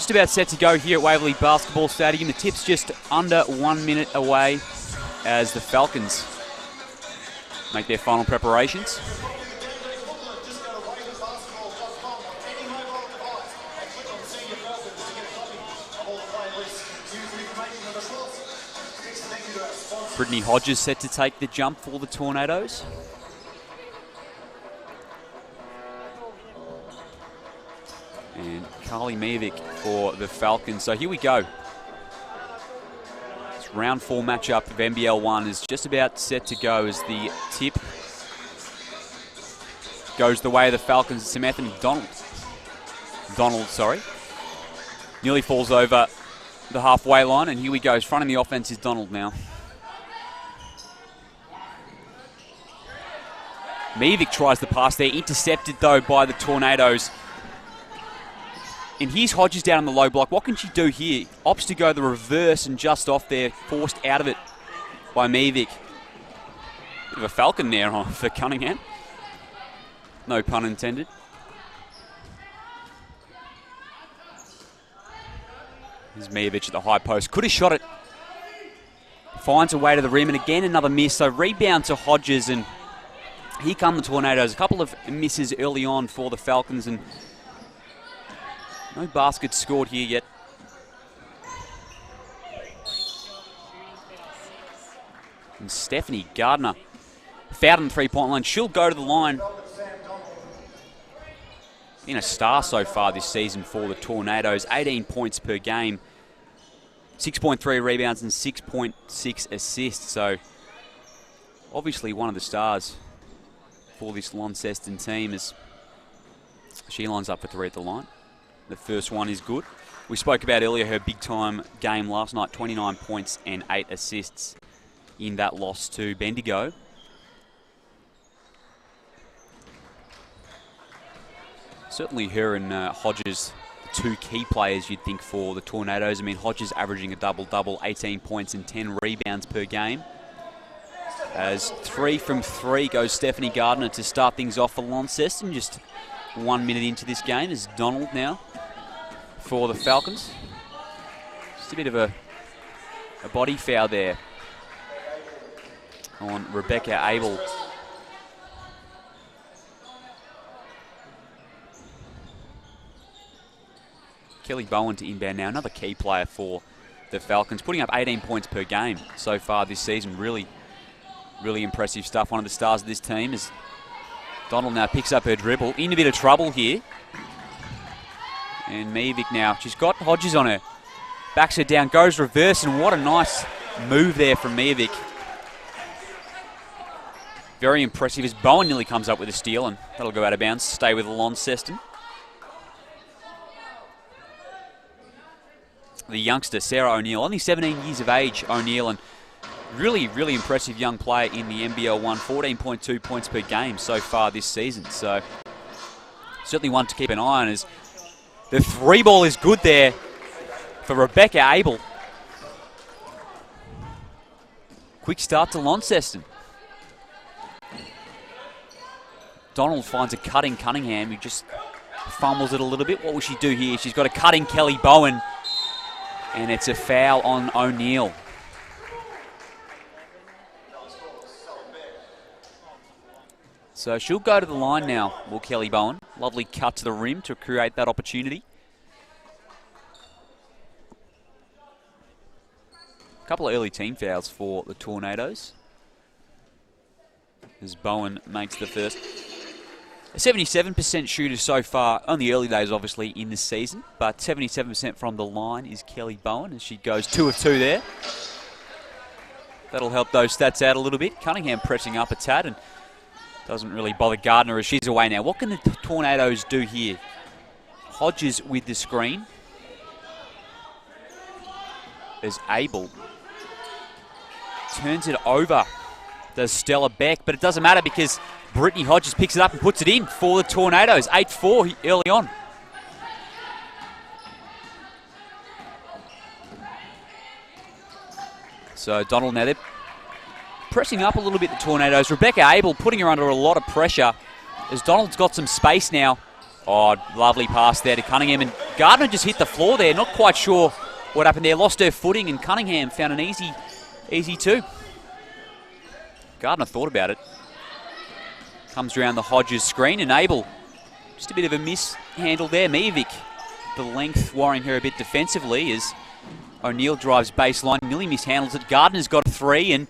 Just about set to go here at Waverley Basketball Stadium. The tip's just under 1 minute away as the Falcons make their final preparations. Brittany Hodges set to take the jump for the Tornadoes. And Carly Mevick for the Falcons. So here we go. This round 4 matchup of NBL1 is just about set to go as the tip goes the way of the Falcons. Samantha McDonald. Nearly falls over the halfway line, and here we go. Fronting the offense is Donald now. Mevick tries the pass there, intercepted though by the Tornadoes. And here's Hodges down on the low block. What can she do here? Opts to go the reverse and just off there, forced out of it by Mevick. Bit of a falcon there for Cunningham. No pun intended. Here's Mevic at the high post. Could have shot it. Finds a way to the rim, and again another miss. So rebound to Hodges, and here come the Tornadoes. A couple of misses early on for the Falcons, and no baskets scored here yet. And Stephanie Gardner fouled on the three-point line. She'll go to the line. Been a star so far this season for the Tornadoes. 18 points per game, 6.3 rebounds and 6.6 assists. So obviously one of the stars for this Launceston team as she lines up for 3 at the line. The first one is good. We spoke about earlier her big-time game last night, 29 points and 8 assists in that loss to Bendigo. Certainly her and Hodges, two key players you'd think for the Tornadoes. I mean, Hodges averaging a double-double, 18 points and 10 rebounds per game. As 3 from 3 goes Stephanie Gardner to start things off for Launceston. Just 1 minute into this game is Donald now for the Falcons. Just a bit of a body foul there on Rebecca Abel. Kelly Bowen to inbound now, another key player for the Falcons, putting up 18 points per game so far this season. Really impressive stuff. One of the stars of this team is Donald now picks up her dribble. In a bit of trouble here. And Mevick now, she's got Hodges on her. Backs her down, goes reverse, and what a nice move there from Mevick. Very impressive as Bowen nearly comes up with a steal, and that'll go out of bounds. Stay with Launceston. The youngster, Sarah O'Neill, only 17 years of age, O'Neill, and really impressive young player in the NBL1, 14.2 points per game so far this season. So certainly one to keep an eye on as the 3 ball is good there for Rebecca Abel. Quick start to Launceston. Donald finds a cutting Cunningham who just fumbles it a little bit. What will she do here? She's got a cutting Kelly Bowen, and it's a foul on O'Neill. So she'll go to the line now, will Kelly Bowen. Lovely cut to the rim to create that opportunity. A couple of early team fouls for the Tornadoes as Bowen makes the first. A 77% shooter so far, on the early days obviously in this season, but 77% from the line is Kelly Bowen as she goes 2 of 2 there. That'll help those stats out a little bit. Cunningham pressing up a tad and doesn't really bother Gardner as she's away now. What can the Tornadoes do here? Hodges with the screen. As Abel turns it over. Does Stella Beck, but it doesn't matter because Brittany Hodges picks it up and puts it in for the Tornadoes. 8-4 early on. So Donald now, they're pressing up a little bit, the Tornadoes. Rebecca Abel putting her under a lot of pressure as Donald's got some space now. Oh, lovely pass there to Cunningham, and Gardner just hit the floor there. Not quite sure what happened there. Lost her footing, and Cunningham found an easy two. Gardner thought about it. Comes around the Hodges screen, and Abel, just a bit of a mishandle there. Miovic, the length worrying her a bit defensively as O'Neill drives baseline, nearly mishandles it. Gardner's got a three and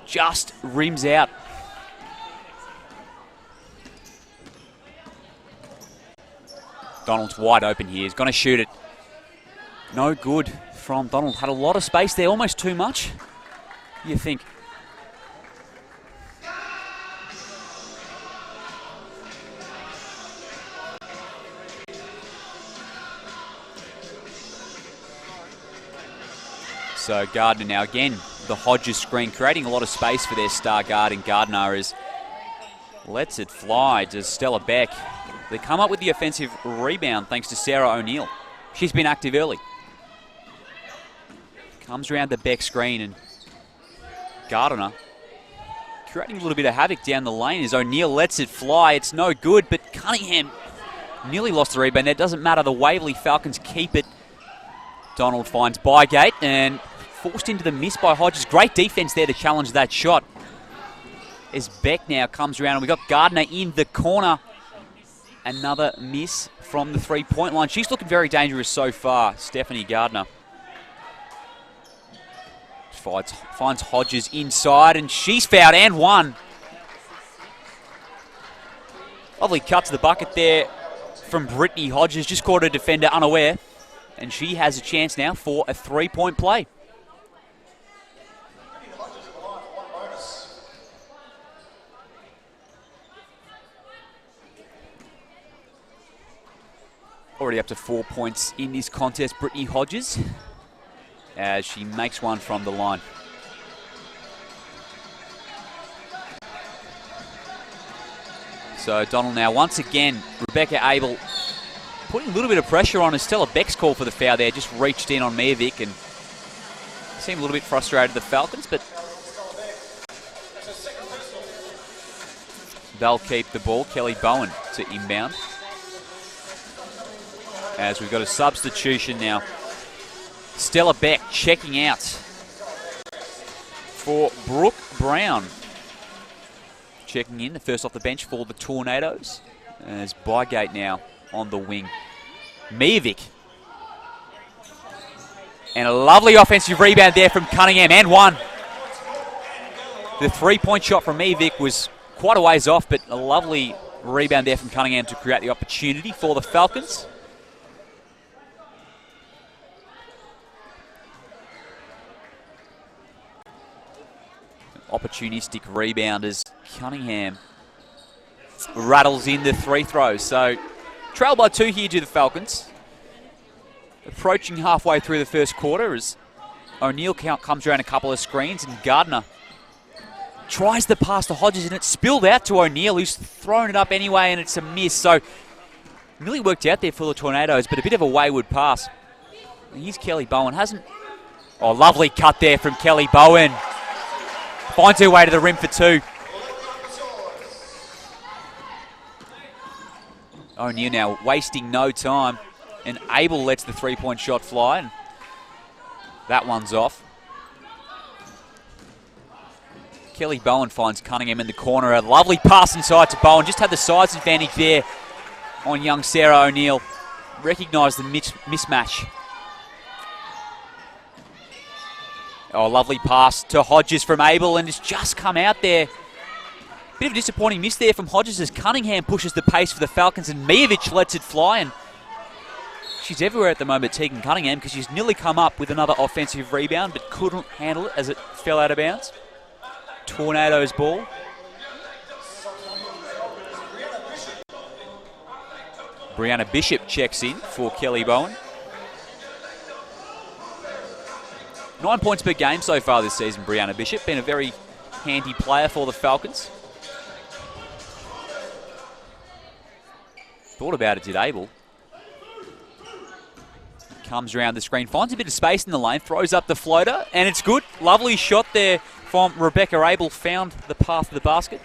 just rims out. Donald's wide open here. He's going to shoot it. No good from Donald. Had a lot of space there, almost too much, you think. So Gardner now again, the Hodges screen, creating a lot of space for their star guard, and Gardner lets it fly to Stella Beck. They come up with the offensive rebound thanks to Sarah O'Neill. She's been active early. Comes around the Beck screen, and Gardner creating a little bit of havoc down the lane as O'Neill lets it fly. It's no good, but Cunningham nearly lost the rebound. It doesn't matter. The Waverley Falcons keep it. Donald finds Bygate and forced into the miss by Hodges. Great defense there to challenge that shot. As Beck now comes around, and we've got Gardner in the corner. Another miss from the three-point line. She's looking very dangerous so far, Stephanie Gardner. Finds Hodges inside, and she's fouled and one. Lovely cut to the bucket there from Brittany Hodges. Just caught a defender unaware, and she has a chance now for a three-point play. Already up to 4 points in this contest, Brittany Hodges, as she makes one from the line. So Donald now once again, Rebecca Abel putting a little bit of pressure on. Stella Beck's call for the foul there, just reached in on Miovic and seemed a little bit frustrated, the Falcons, but they'll keep the ball. Kelly Bowen to inbound. As we've got a substitution now. Stella Beck checking out for Brooke Brown. Checking in, the first off the bench for the Tornadoes. As Bygate now on the wing. Miovic. And a lovely offensive rebound there from Cunningham, and one. The three-point shot from Miovic was quite a ways off, but a lovely rebound there from Cunningham to create the opportunity for the Falcons. Opportunistic rebound as Cunningham rattles in the free throw. So trail by 2 here to the Falcons. Approaching halfway through the first quarter as O'Neill comes around a couple of screens, and Gardner tries the pass to Hodges, and it's spilled out to O'Neill, who's thrown it up anyway, and it's a miss. So really worked out there for the Tornadoes, but a bit of a wayward pass. And here's Kelly Bowen. Oh, lovely cut there from Kelly Bowen. Finds her way to the rim for two. O'Neill now wasting no time, and Abel lets the three-point shot fly, and that one's off. Kelly Bowen finds Cunningham in the corner. A lovely pass inside to Bowen. Just had the size advantage there on young Sarah O'Neill. Recognised the mismatch. Oh, lovely pass to Hodges from Abel, and it's just come out there. Bit of a disappointing miss there from Hodges as Cunningham pushes the pace for the Falcons, and Miovic lets it fly. And she's everywhere at the moment, Tegan Cunningham, because she's nearly come up with another offensive rebound, but couldn't handle it as it fell out of bounds. Tornadoes ball. Brianna Bishop checks in for Kelly Bowen. 9 points per game so far this season, Brianna Bishop. Been a very handy player for the Falcons. Thought about it, did Abel. Comes around the screen, finds a bit of space in the lane, throws up the floater, and it's good. Lovely shot there from Rebecca Abel. Found the path to the basket.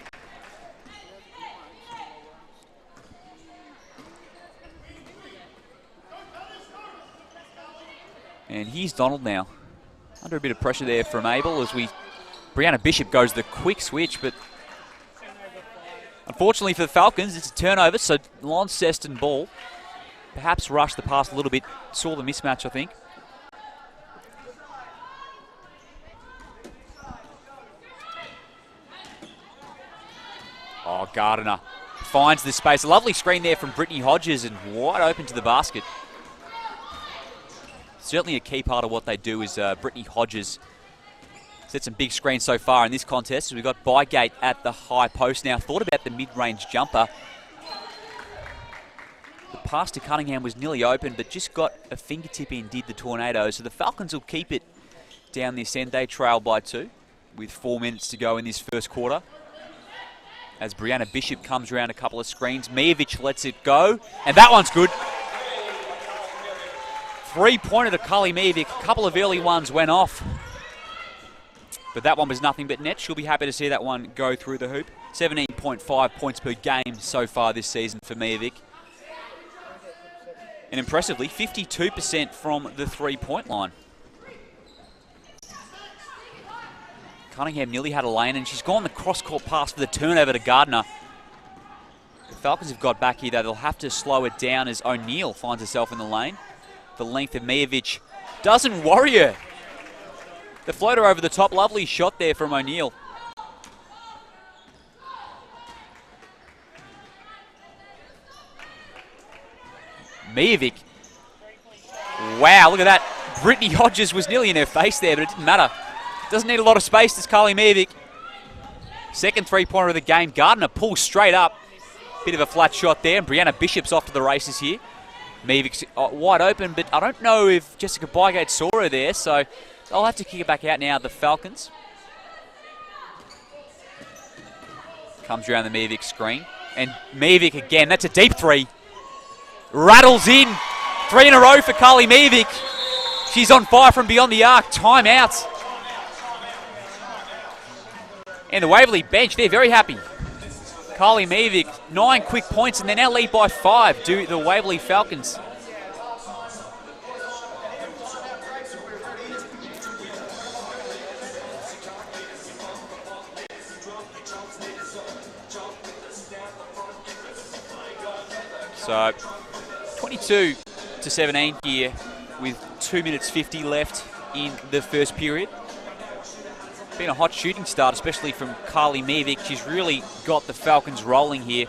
And here's Donald now. Under a bit of pressure there from Abel as Brianna Bishop goes the quick switch, but unfortunately for the Falcons, it's a turnover, so Launceston ball. Perhaps rushed the pass a little bit, saw the mismatch, I think. Oh, Gardiner finds the space. A lovely screen there from Brittany Hodges and wide open to the basket. Certainly a key part of what they do is Brittany Hodges set some big screens so far in this contest. We've got Bygate at the high post now. Thought about the mid-range jumper. The pass to Cunningham was nearly open, but just got a fingertip in, did the Tornadoes. So the Falcons will keep it down this end. They trail by 2 with 4 minutes to go in this first quarter. As Brianna Bishop comes around a couple of screens, Mijovic lets it go, and that one's good. 3-pointer to Carly Mijovic. A couple of early ones went off, but that one was nothing but net. She'll be happy to see that one go through the hoop. 17.5 points per game so far this season for Mijovic. And impressively, 52% from the 3-point line. Cunningham nearly had a lane, and she's gone the cross-court pass for the turnover to Gardner. The Falcons have got back here, though. They'll have to slow it down as O'Neill finds herself in the lane. The length of Mijovic doesn't worry her. The floater over the top, lovely shot there from O'Neill. Mijovic. Wow, look at that. Brittany Hodges was nearly in her face there, but it didn't matter. Doesn't need a lot of space, this Carly Mijovic. Second 3-pointer of the game. Gardner pulls straight up. Bit of a flat shot there, and Brianna Bishop's off to the races here. Mivic's wide open, but I don't know if Jessica Bygate saw her there, so they'll have to kick it back out now, the Falcons. Comes around the Mijovic screen, and Mijovic again, that's a deep 3. Rattles in. 3 in a row for Carly Mijovic. She's on fire from beyond the arc. Timeout. And the Waverley bench, they're very happy. Carly Mijovic, 9 quick points, and they now lead by 5 to the Waverley Falcons. So, 22-17 here with 2 minutes 50 left in the first period. Been a hot shooting start, especially from Carly Mijovic. She's really got the Falcons rolling here.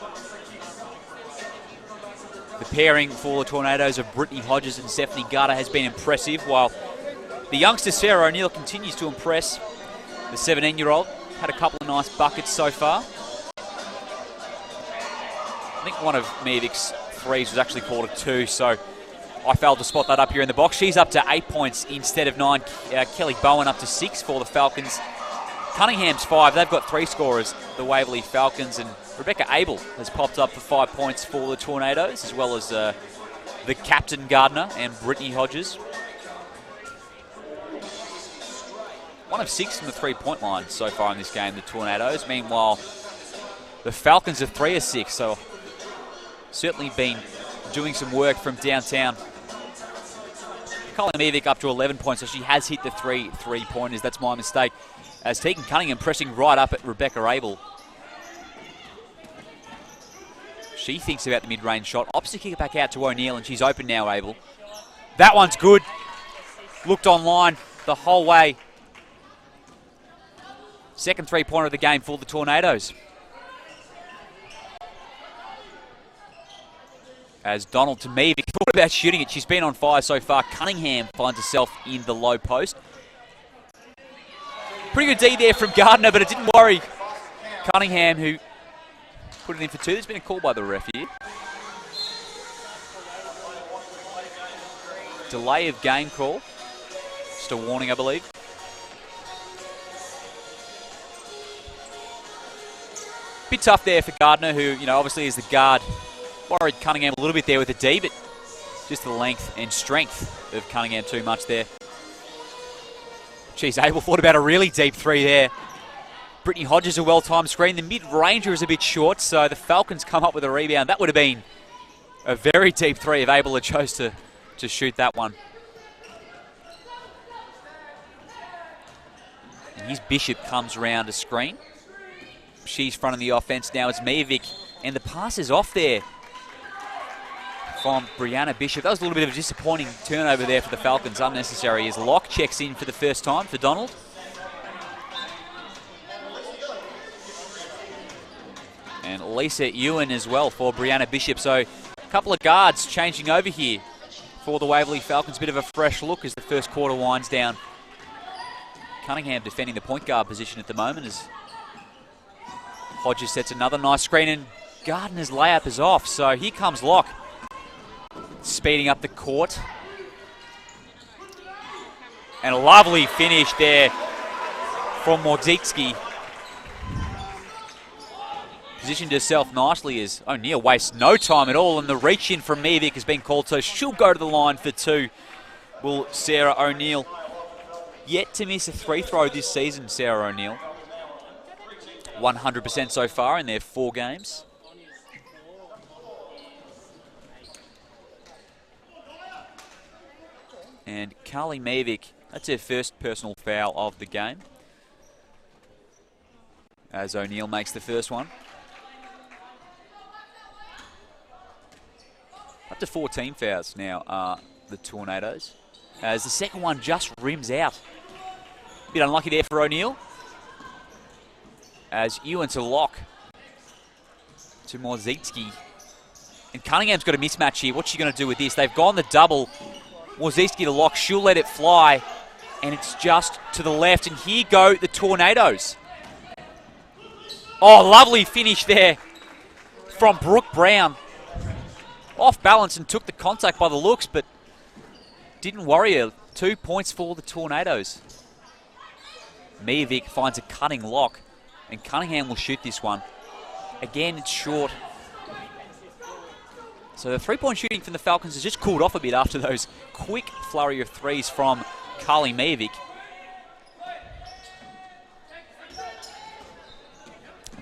The pairing for the Tornadoes of Brittany Hodges and Stephanie Gardner has been impressive, while the youngster Sarah O'Neill continues to impress. The 17-year-old had a couple of nice buckets so far. I think one of Mijovic's threes was actually called a 2, so I failed to spot that up here in the box. She's up to 8 points instead of 9. Kelly Bowen up to 6 for the Falcons. Cunningham's 5. They've got 3 scorers, the Waverley Falcons, and Rebecca Abel has popped up for 5 points for the Tornadoes, as well as the captain Gardner and Brittany Hodges. 1 of 6 from the 3-point line so far in this game, the Tornadoes. Meanwhile, the Falcons are 3 of 6, so certainly been doing some work from downtown. Colin Mijovic up to 11 points, so she has hit the 3-pointers. That's my mistake. As Tegan Cunningham pressing right up at Rebecca Abel. She thinks about the mid-range shot. Opts to kick it back out to O'Neill, and she's open now, Abel. That one's good. Looked online the whole way. Second 3-pointer of the game for the Tornadoes. As Donald to Mijovic thought about shooting it. She's been on fire so far. Cunningham finds herself in the low post. Pretty good D there from Gardner, but it didn't worry Cunningham, who put it in for 2. There's been a call by the ref here. Delay of game call. Just a warning, I believe. Bit tough there for Gardner, who, obviously is the guard. Worried Cunningham a little bit there with the D, but just the length and strength of Cunningham too much there. She's Abel thought about a really deep 3 there. Brittany Hodges a well-timed screen. The mid-ranger is a bit short, so the Falcons come up with a rebound. That would have been a very deep 3 if Abel had chose to shoot that one. His Bishop comes around a screen. She's fronting the offense now. It's Miovic, and the pass is off there from Brianna Bishop. That was a little bit of a disappointing turnover there for the Falcons, unnecessary, as Locke checks in for the first time for Donald. And Lisa Ewan as well for Brianna Bishop. So a couple of guards changing over here for the Waverley Falcons. Bit of a fresh look as the first quarter winds down. Cunningham defending the point guard position at the moment as Hodges sets another nice screen, and Gardner's layup is off. So here comes Locke, speeding up the court. And a lovely finish there from Morzicki. Positioned herself nicely as O'Neill wastes no time at all, and the reach in from Miovic has been called, so she'll go to the line for two. Will Sarah O'Neill. Yet to miss a free throw this season, Sarah O'Neill. 100% so far in their 4 games. And Carly Miovic, that's her first personal foul of the game, as O'Neill makes the first one. Up to 14 fouls now are the Tornadoes, as the second one just rims out. Bit unlucky there for O'Neill, as Ewan to Locke to Morzicki. And Cunningham's got a mismatch here. What's she going to do with this? They've gone the double. Morzicki to Locke. She'll let it fly, and it's just to the left. And here go the Tornadoes. Oh, lovely finish there from Brooke Brown. Off balance and took the contact by the looks, but didn't worry her. 2 points for the Tornadoes. Miovic finds a cutting Locke, and Cunningham will shoot this one. Again, it's short. So the three-point shooting from the Falcons has just cooled off a bit after those quick flurry of threes from Carly Miovic.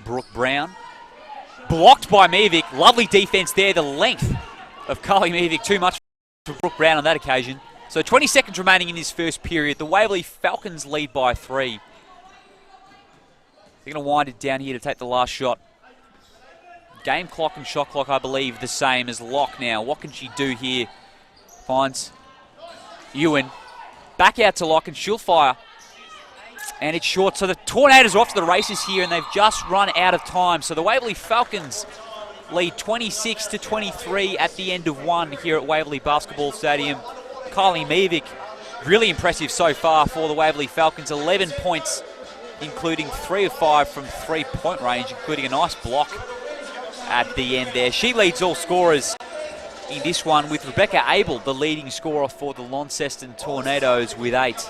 Brooke Brown. Blocked by Miovic. Lovely defense there. The length of Carly Miovic, too much for Brooke Brown on that occasion. So 20 seconds remaining in this first period. The Waverley Falcons lead by 3. They're going to wind it down here to take the last shot. Game clock and shot clock, I believe, the same as Locke now. What can she do here? Finds Ewan. Back out to Locke, and she'll fire. And it's short. So the Tornadoes are off to the races here, and they've just run out of time. So the Waverley Falcons lead 26-23 at the end of 1 here at Waverley Basketball Stadium. Kylie Miovic, really impressive so far for the Waverley Falcons. 11 points, including 3 of 5 from three-point range, including a nice block at the end there. She leads all scorers in this one, with Rebecca Abel, the leading scorer for the Launceston Tornadoes, with 8.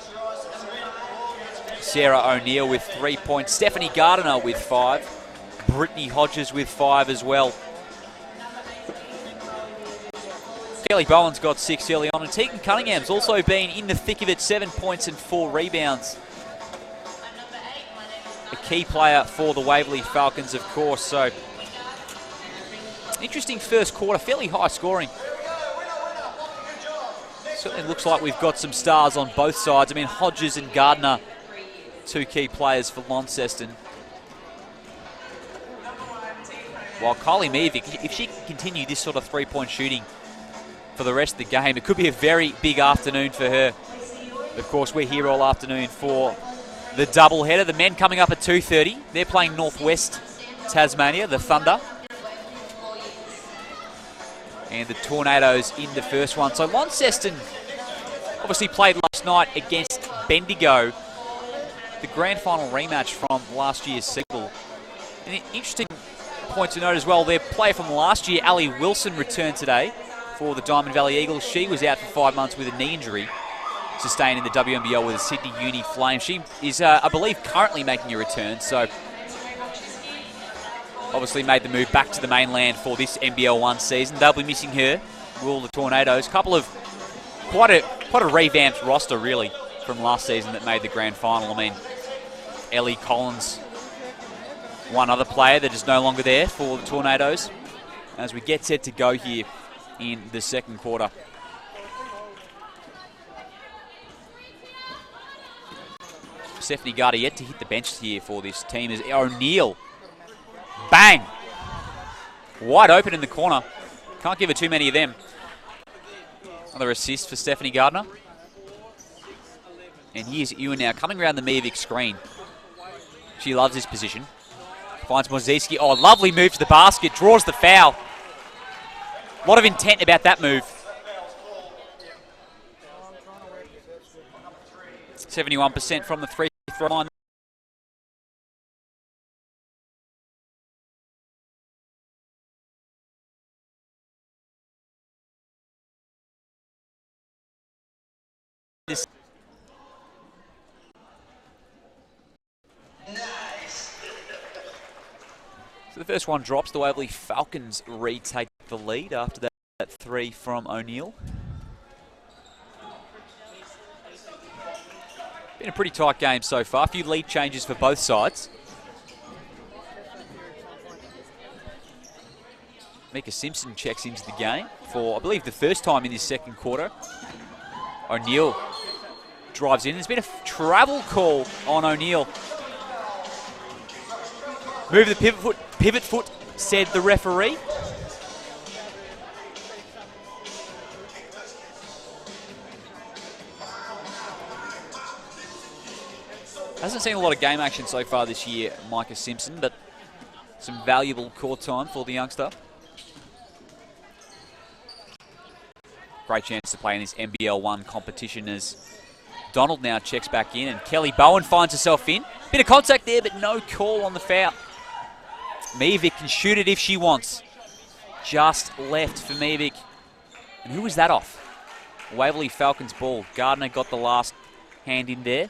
Sarah O'Neill with 3 points. Stephanie Gardiner with 5. Brittany Hodges with 5 as well. Kelly Bowen's got 6 early on, and Tegan Cunningham's also been in the thick of it. 7 points and 4 rebounds. A key player for the Waverley Falcons, of course. So interesting first quarter, fairly high scoring. Certainly looks like we've got some stars on both sides. I mean, Hodges and Gardner, 2 key players for Launceston. While Kylie Miovic, if she can continue this sort of three-point shooting for the rest of the game, it could be a very big afternoon for her. Of course, we're here all afternoon for the doubleheader. The men coming up at 2:30. They're playing Northwest Tasmania, the Thunder. And the Tornadoes in the first one. So Launceston obviously played last night against Bendigo, the grand final rematch from last year's single. An interesting point to note as well, their player from last year, Ali Wilson, returned today for the Diamond Valley Eagles. She was out for 5 months with a knee injury sustained in the WNBL with the Sydney Uni Flame. She is, I believe, currently making a return, so obviously made the move back to the mainland for this NBL1 season. They'll be missing her, will the Tornadoes. Couple of quite a revamped roster, really, from last season that made the grand final. I mean, Ellie Collins, one other player that is no longer there for the Tornadoes, as we get set to go here in the second quarter. Stephanie Gardner yet to hit the bench here for this team is O'Neill. Bang! Wide open in the corner. Can't give her too many of them. Another assist for Stephanie Gardner. And here's Ewan now coming around the Meevic screen. She loves this position. Finds Mozeski. Oh, lovely move to the basket. Draws the foul. A lot of intent about that move. 71% from the free throw line. So the first one drops. The Waverley Falcons retake the lead after that three from O'Neill. Been a pretty tight game so far. A few lead changes for both sides. Mika Simpson checks into the game for, I believe, the first time in this second quarter. O'Neill drives in. There's been a travel call on O'Neill. Move the pivot foot, said the referee. Hasn't seen a lot of game action so far this year, Micah Simpson, but some valuable court time for the youngster. Great chance to play in this NBL1 competition as Donald now checks back in and Kelly Bowen finds herself in. Bit of contact there, but no call on the foul. Meevic can shoot it if she wants. Just left for Meevic. And who was that off? Waverley Falcons ball. Gardner got the last hand in there.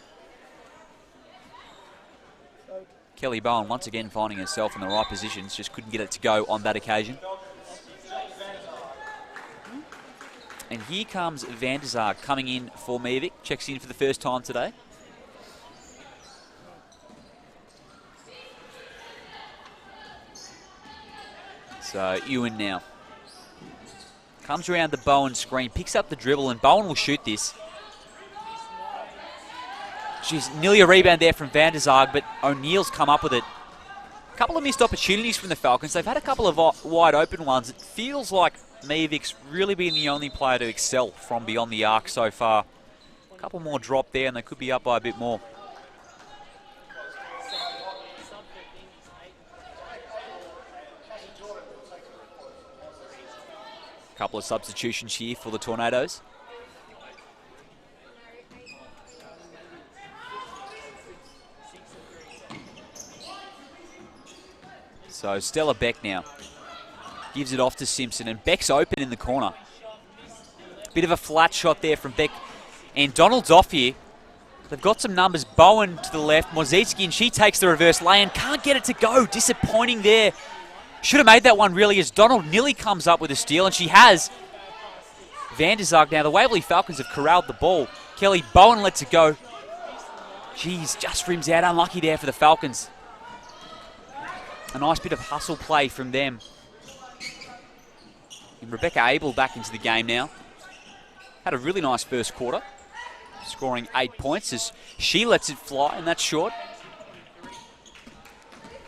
Kelly Bowen once again finding herself in the right positions, just couldn't get it to go on that occasion. And here comes Van der Zaag coming in for Meevic. Checks in for the first time today. So Ewan now comes around the Bowen screen, picks up the dribble, and Bowen will shoot this. She's nearly a rebound there from Van der Zaag, but O'Neill's come up with it. A couple of missed opportunities from the Falcons. They've had a couple of wide open ones. It feels like Meevic's really been the only player to excel from beyond the arc so far. A couple more drop there, and they could be up by a bit more. Couple of substitutions here for the Tornadoes. So Stella Beck now gives it off to Simpson, and Beck's open in the corner. Bit of a flat shot there from Beck, and Donald's off here. They've got some numbers. Bowen to the left, Mozeski, and she takes the reverse lay and can't get it to go. Disappointing there. Should have made that one really, as Donald nearly comes up with a steal, and she has. Van der Zaag now. The Waverley Falcons have corralled the ball. Kelly Bowen lets it go. Jeez, just rims out. Unlucky there for the Falcons. A nice bit of hustle play from them. And Rebecca Abel back into the game now. Had a really nice first quarter, scoring 8 points as she lets it fly, and that's short.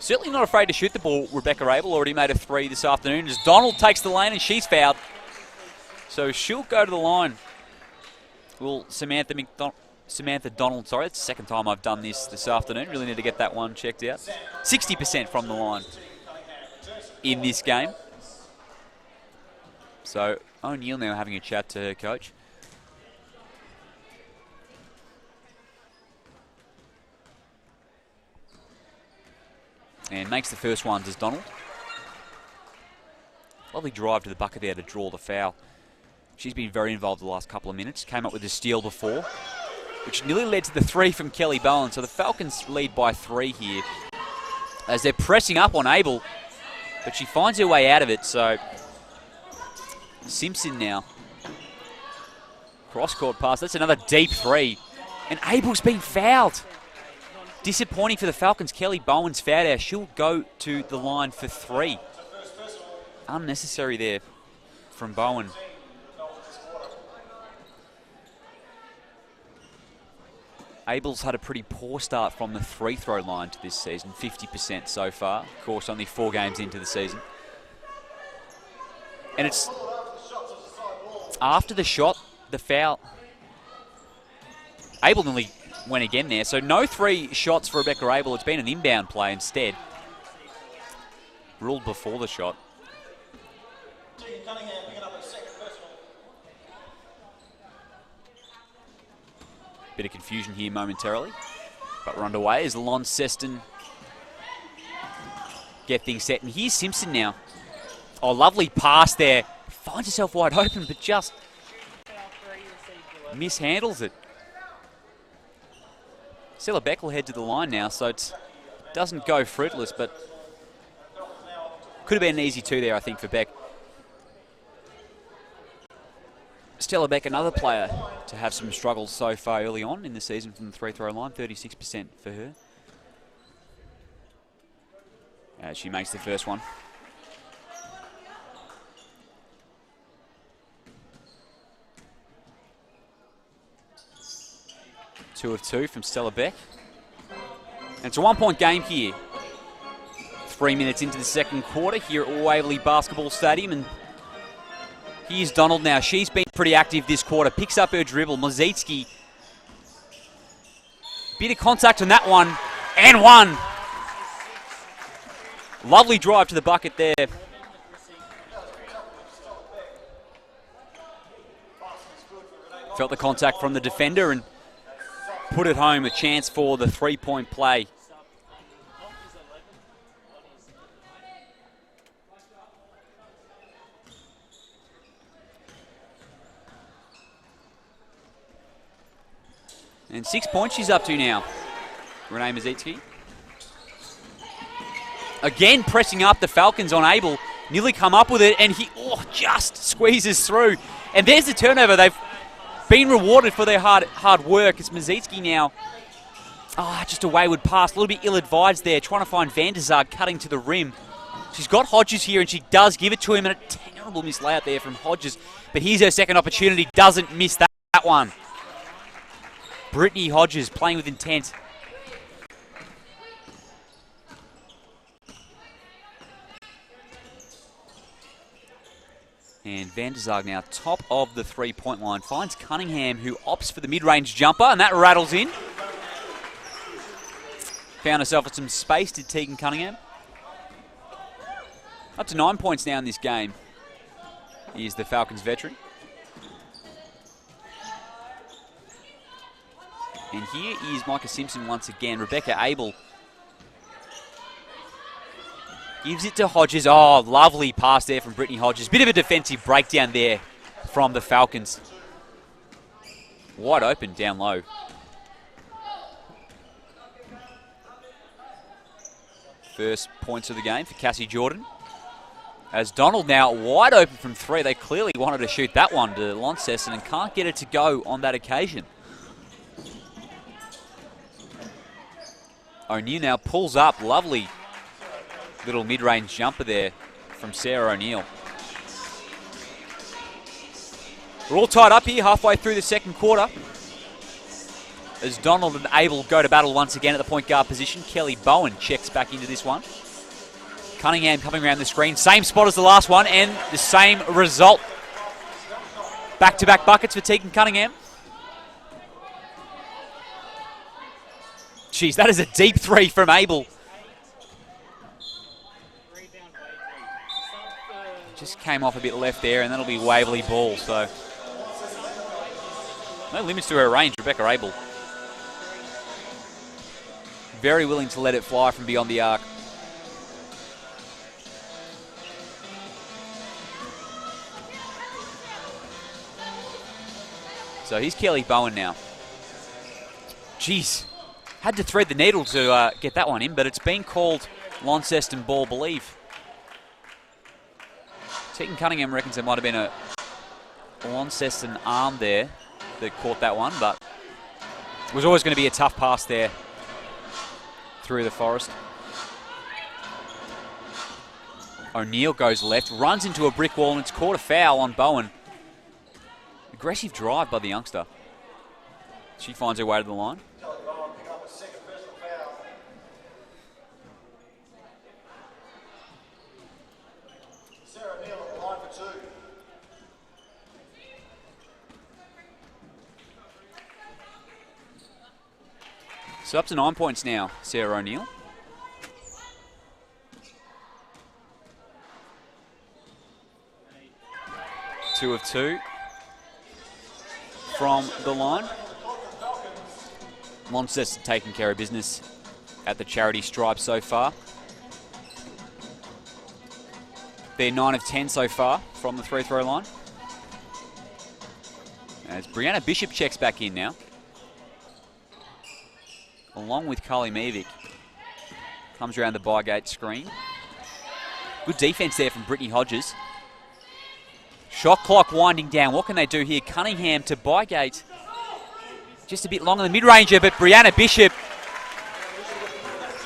Certainly not afraid to shoot the ball, Rebecca Abel. Already made a three this afternoon as Donald takes the lane and she's fouled. So she'll go to the line. Well, Samantha Donald, sorry, it's the second time I've done this afternoon. Really need to get that one checked out. 60% from the line in this game. So O'Neill now having a chat to her coach. And makes the first one, does Donald. Lovely drive to the bucket there to draw the foul. She's been very involved the last couple of minutes. Came up with a steal before, which nearly led to the three from Kelly Bowen. So the Falcons lead by 3 here as they're pressing up on Abel, but she finds her way out of it. So Simpson now. Cross-court pass. That's another deep 3. And Abel's been fouled. Disappointing for the Falcons. Kelly Bowen's fouled out. She'll go to the line for 3. Unnecessary there from Bowen. Abel's had a pretty poor start from the free throw line to this season, 50% so far. Of course, only 4 games into the season. And it's after the shot, the foul. Abel nearly went again there. So no 3 shots for Rebecca Abel. It's been an inbound play instead. Ruled before the shot. Bit of confusion here momentarily. But we're underway as Launceston get things set. And here's Simpson now. Oh, lovely pass there. Finds herself wide open, but just mishandles it. Stella Beck will head to the line now, so it doesn't go fruitless, but could have been an easy 2 there, I think, for Beck. Stella Beck, another player to have some struggles so far early on in the season from the free throw line, 36% for her. As she makes the first one. Two of 2 from Stella Beck. And it's a 1-point game here. 3 minutes into the second quarter here at Waverley Basketball Stadium. And here's Donald now. She's been pretty active this quarter. Picks up her dribble. Mozitsky. Bit of contact on that one. And one. Lovely drive to the bucket there. Felt the contact from the defender and put it home, a chance for the 3-point play. And 6 points she's up to now. Renee Mozitsky. Again pressing up the Falcons on Abel. Nearly come up with it, and he just squeezes through. And there's the turnover. They've been rewarded for their hard work. It's Mozitsky now. Just a wayward pass. A little bit ill-advised there. Trying to find Van der Zaag cutting to the rim. She's got Hodges here, and she does give it to him. And a terrible miss layout there from Hodges. But here's her second opportunity. Doesn't miss that one. Brittany Hodges playing with intent. And Van der Zaag now top of the 3-point line. Finds Cunningham, who opts for the mid-range jumper, and that rattles in. Found herself with some space, did Tegan Cunningham. Up to 9 points now in this game. Here's the Falcons veteran. And here is Micah Simpson once again. Rebecca Abel gives it to Hodges. Oh, lovely pass there from Brittany Hodges. Bit of a defensive breakdown there from the Falcons. Wide open down low. First points of the game for Cassie Jordan. As Donald now wide open from 3. They clearly wanted to shoot that one to Launceston and can't get it to go on that occasion. O'Neill now pulls up. Lovely little mid-range jumper there from Sarah O'Neill. We're all tied up here halfway through the second quarter. As Donald and Abel go to battle once again at the point guard position. Kelly Bowen checks back into this one. Cunningham coming around the screen. Same spot as the last one and the same result. Back-to-back buckets for Tegan Cunningham. Jeez, that is a deep 3 from Abel. Just came off a bit left there, and that'll be Waverley ball. So no limits to her range, Rebecca Abel. Very willing to let it fly from beyond the arc. So here's Kelly Bowen now. Jeez. Had to thread the needle to get that one in, but it's been called Launceston ball, believe. Tegan Cunningham reckons there might have been a Launceston arm there that caught that one, but it was always going to be a tough pass there through the forest. O'Neill goes left, runs into a brick wall, and it's caught a foul on Bowen. Aggressive drive by the youngster. She finds her way to the line. So up to 9 points now, Sarah O'Neill. Two of two from the line. Launceston taking care of business at the charity stripe so far. They're 9 of 10 so far from the free throw line. As Brianna Bishop checks back in now, along with Carly Mevick. Comes around the by-gate screen. Good defense there from Brittany Hodges. Shot clock winding down. What can they do here? Cunningham to by-gate. Just a bit long on the mid-ranger, but Brianna Bishop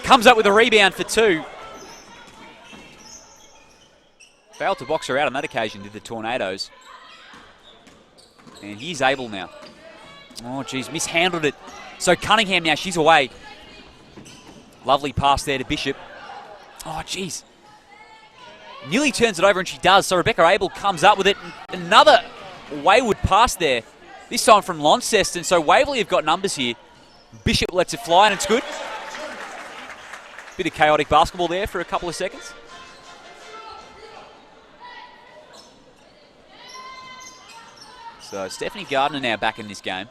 comes up with a rebound for two. Failed to box her out on that occasion, did the Tornadoes. And he's able now. Oh, geez, mishandled it. So Cunningham now, she's away. Lovely pass there to Bishop. Oh, geez. Nearly turns it over, and she does. So Rebecca Abel comes up with it. Another wayward pass there. This time from Launceston. So Waverley have got numbers here. Bishop lets it fly, and it's good. Bit of chaotic basketball there for a couple of seconds. So Stephanie Gardner now back in this game.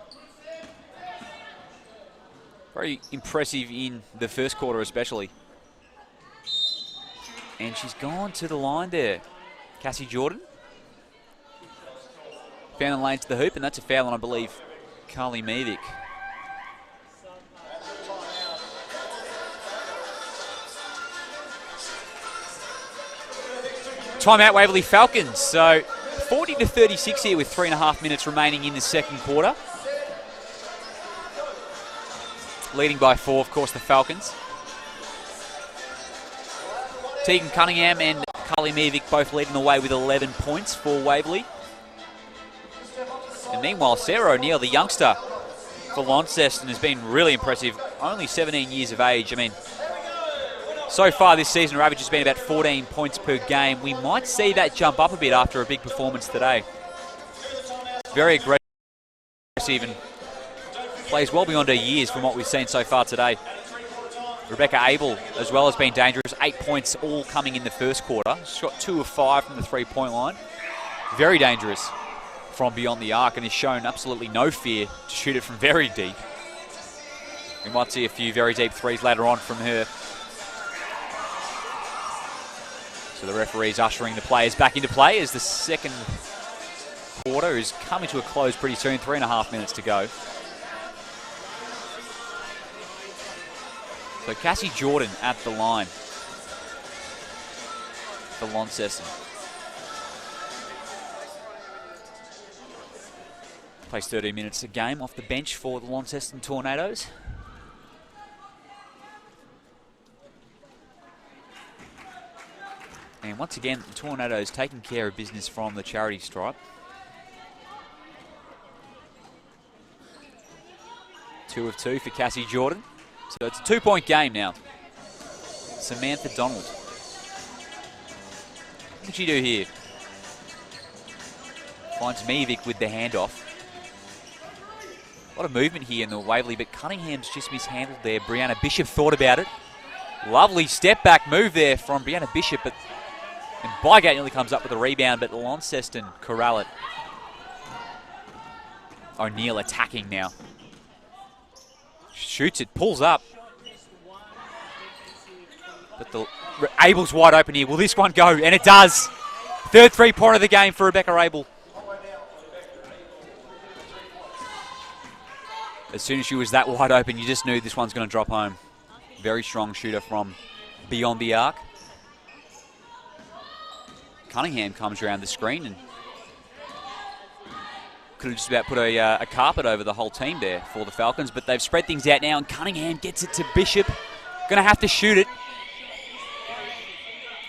Very impressive in the first quarter especially. And she's gone to the line there. Cassie Jordan. Found the lane to the hoop, and that's a foul on, I believe, Carly Mevick. Timeout Waverley Falcons. So 40 to 36 here with 3.5 minutes remaining in the second quarter. Leading by 4, of course, the Falcons. Tegan Cunningham and Carly Mevick both leading the way with 11 points for Waverley. And meanwhile, Sarah O'Neill, the youngster for Launceston, has been really impressive. Only 17 years of age. I mean, so far this season, her average has been about 14 points per game. We might see that jump up a bit after a big performance today. Very aggressive and plays well beyond her years from what we've seen so far today. Rebecca Abel as well has been dangerous. 8 points all coming in the first quarter. She's got 2 of 5 from the three-point line. Very dangerous from beyond the arc and has shown absolutely no fear to shoot it from very deep. We might see a few very deep threes later on from her. So the referee's ushering the players back into play as the second quarter is coming to a close pretty soon. 3.5 minutes to go. So Cassie Jordan at the line for Launceston. Plays 13 minutes a game off the bench for the Launceston Tornadoes. And once again, the Tornadoes taking care of business from the charity stripe. 2 of 2 for Cassie Jordan. So it's a 2-point game now. Samantha Donald. What did she do here? Finds Mevick with the handoff. A lot of movement here in the Waverley, but Cunningham's just mishandled there. Brianna Bishop thought about it. Lovely step back move there from Brianna Bishop, but and Bygate nearly comes up with a rebound, but Launceston corral it. O'Neill attacking now. Shoots it, pulls up. But Abel's wide open here. Will this one go? And it does. Third three-pointer of the game for Rebecca Abel. As soon as she was that wide open, you just knew this one's going to drop home. Very strong shooter from beyond the arc. Cunningham comes around the screen and could have just about put a carpet over the whole team there for the Falcons, but they've spread things out now, and Cunningham gets it to Bishop. Going to have to shoot it.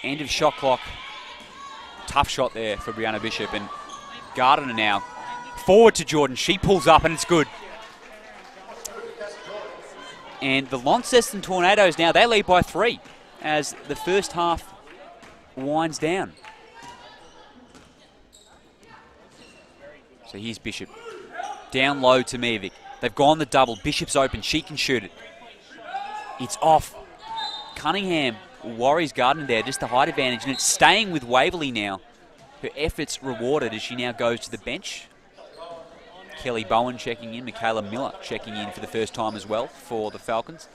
End of shot clock. Tough shot there for Brianna Bishop, and Gardner now forward to Jordan. She pulls up, and it's good. And the Launceston Tornadoes now, they lead by 3 as the first half winds down. So here's Bishop. Down low to Mevick. They've gone the double. Bishop's open. She can shoot it. It's off. Cunningham worries Gardner there, just the height advantage, and it's staying with Waverley now. Her efforts rewarded as she now goes to the bench. Kelly Bowen checking in, Michaela Miller checking in for the first time as well for the Falcons.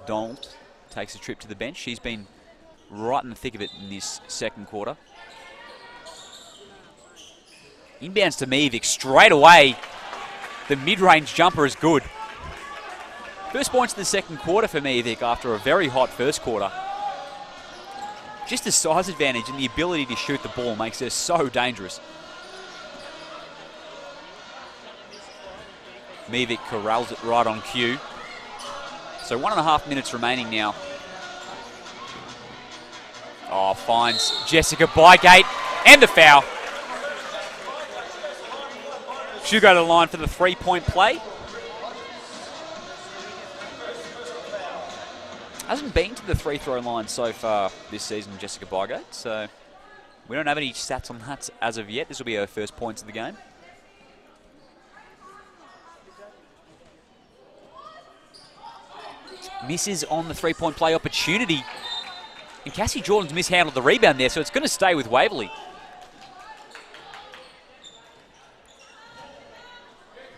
Donald takes a trip to the bench. She's been right in the thick of it in this second quarter. Inbounds to Mevic straight away. The mid-range jumper is good. First points of the second quarter for Mevic after a very hot first quarter. Just the size advantage and the ability to shoot the ball makes her so dangerous. Mevic corrals it right on cue. So 1.5 minutes remaining now. Oh, finds Jessica Bygate and the foul. She'll go to the line for the three-point play. Hasn't been to the free-throw line so far this season, Jessica Bygate, so we don't have any stats on that as of yet. This will be her first points of the game. Misses on the three-point play opportunity. And Cassie Jordan's mishandled the rebound there, so it's going to stay with Waverley.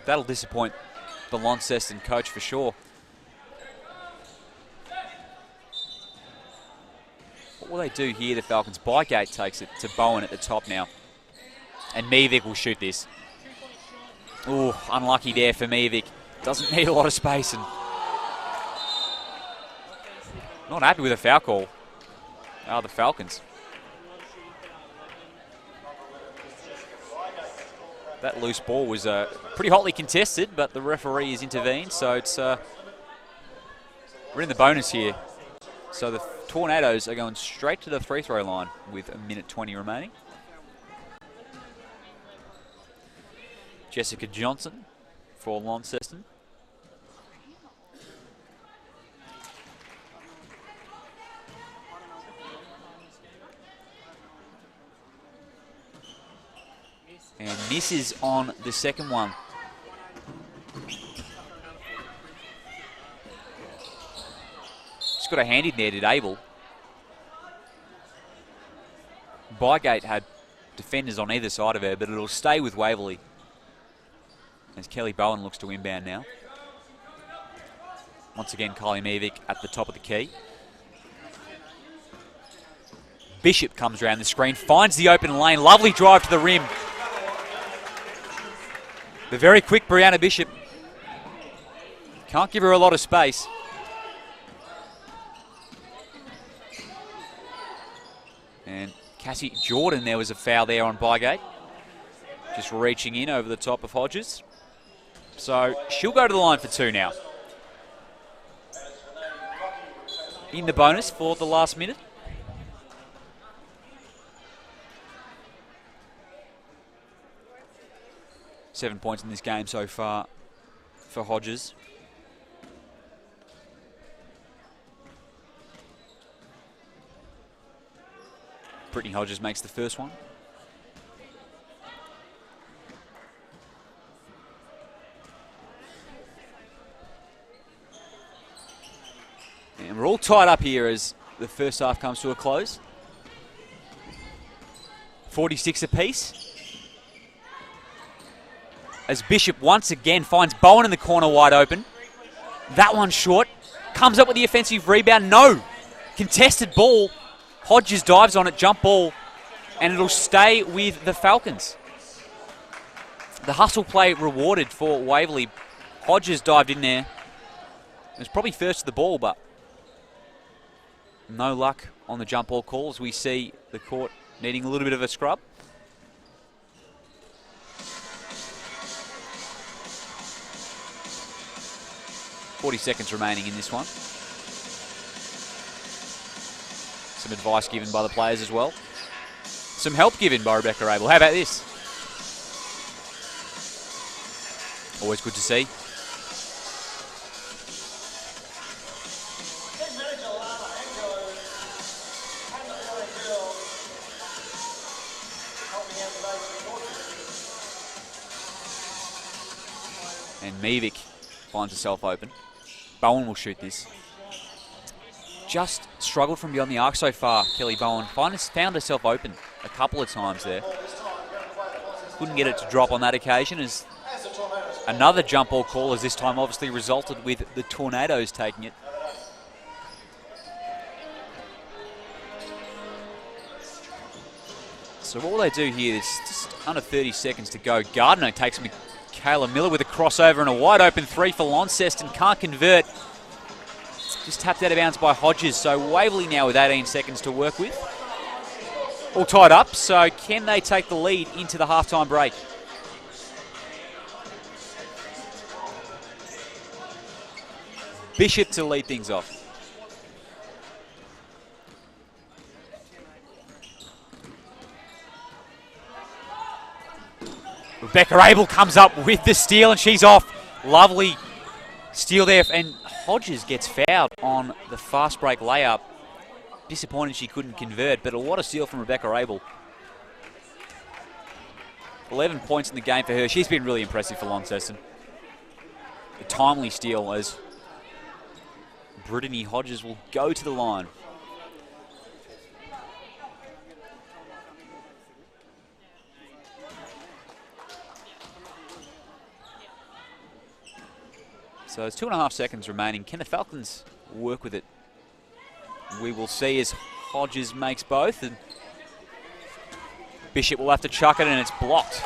That'll disappoint the Launceston coach for sure. What will they do here, the Falcons? Bygate takes it to Bowen at the top now. And Mevic will shoot this. Ooh, unlucky there for Mevic. Doesn't need a lot of space. And not happy with a foul call. The Falcons. That loose ball was pretty hotly contested, but the referee has intervened, so it's we're in the bonus here. So the Tornadoes are going straight to the free throw line with 1:20 remaining. Jessica Johnson for Launceston. And misses on the second one. Just got a hand in there, did Abel. Bygate had defenders on either side of her, but it'll stay with Waverley. As Kelly Bowen looks to inbound now. Once again, Kylie Mevic at the top of the key. Bishop comes around the screen, finds the open lane. Lovely drive to the rim. The very quick Brianna Bishop. Can't give her a lot of space. And Cassie Jordan, there was a foul there on Bygate. Just reaching in over the top of Hodges. So she'll go to the line for two now. In the bonus for the last minute. Seven points in this game so far for Hodges. Brittany Hodges makes the first one. And we're all tied up here as the first half comes to a close. 46 apiece. As Bishop once again finds Bowen in the corner wide open. That one short. Comes up with the offensive rebound. No. Contested ball. Hodges dives on it. Jump ball. And it'll stay with the Falcons. The hustle play rewarded for Waverley. Hodges dived in there. It was probably first to the ball, but no luck on the jump ball call as we see the court needing a little bit of a scrub. .40 remaining in this one. Some advice given by the players as well. Some help given by Rebecca Abel. How about this? Always good to see. And Mevic finds herself open. Bowen will shoot this. just struggled from beyond the arc so far, Kelly Bowen. Found herself open a couple of times there. Couldn't get it to drop on that occasion, as another jump ball call, as this time obviously resulted with the Tornadoes taking it. So all they do here is just under 30 seconds to go. Gardner takes Michaela Miller with a crossover and a wide open three for Launceston. Can't convert. Just tapped out of bounds by Hodges. So Waverley now with 18 seconds to work with. All tied up, so can they take the lead into the halftime break? Bishop to lead things off. Rebecca Abel comes up with the steal and she's off. Lovely steal there, and Hodges gets fouled on the fast break layup. Disappointed she couldn't convert, but what a steal from Rebecca Abel. 11 points in the game for her. She's been really impressive for Launceston. A timely steal as Brittany Hodges will go to the line. So there's 2.5 seconds remaining. Can the Falcons work with it? We will see as Hodges makes both, and Bishop will have to chuck it, and it's blocked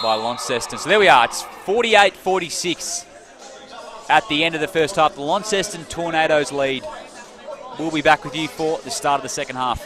by Launceston. So there we are. It's 48-46 at the end of the first half. The Launceston Tornadoes lead. We'll be back with you for the start of the second half.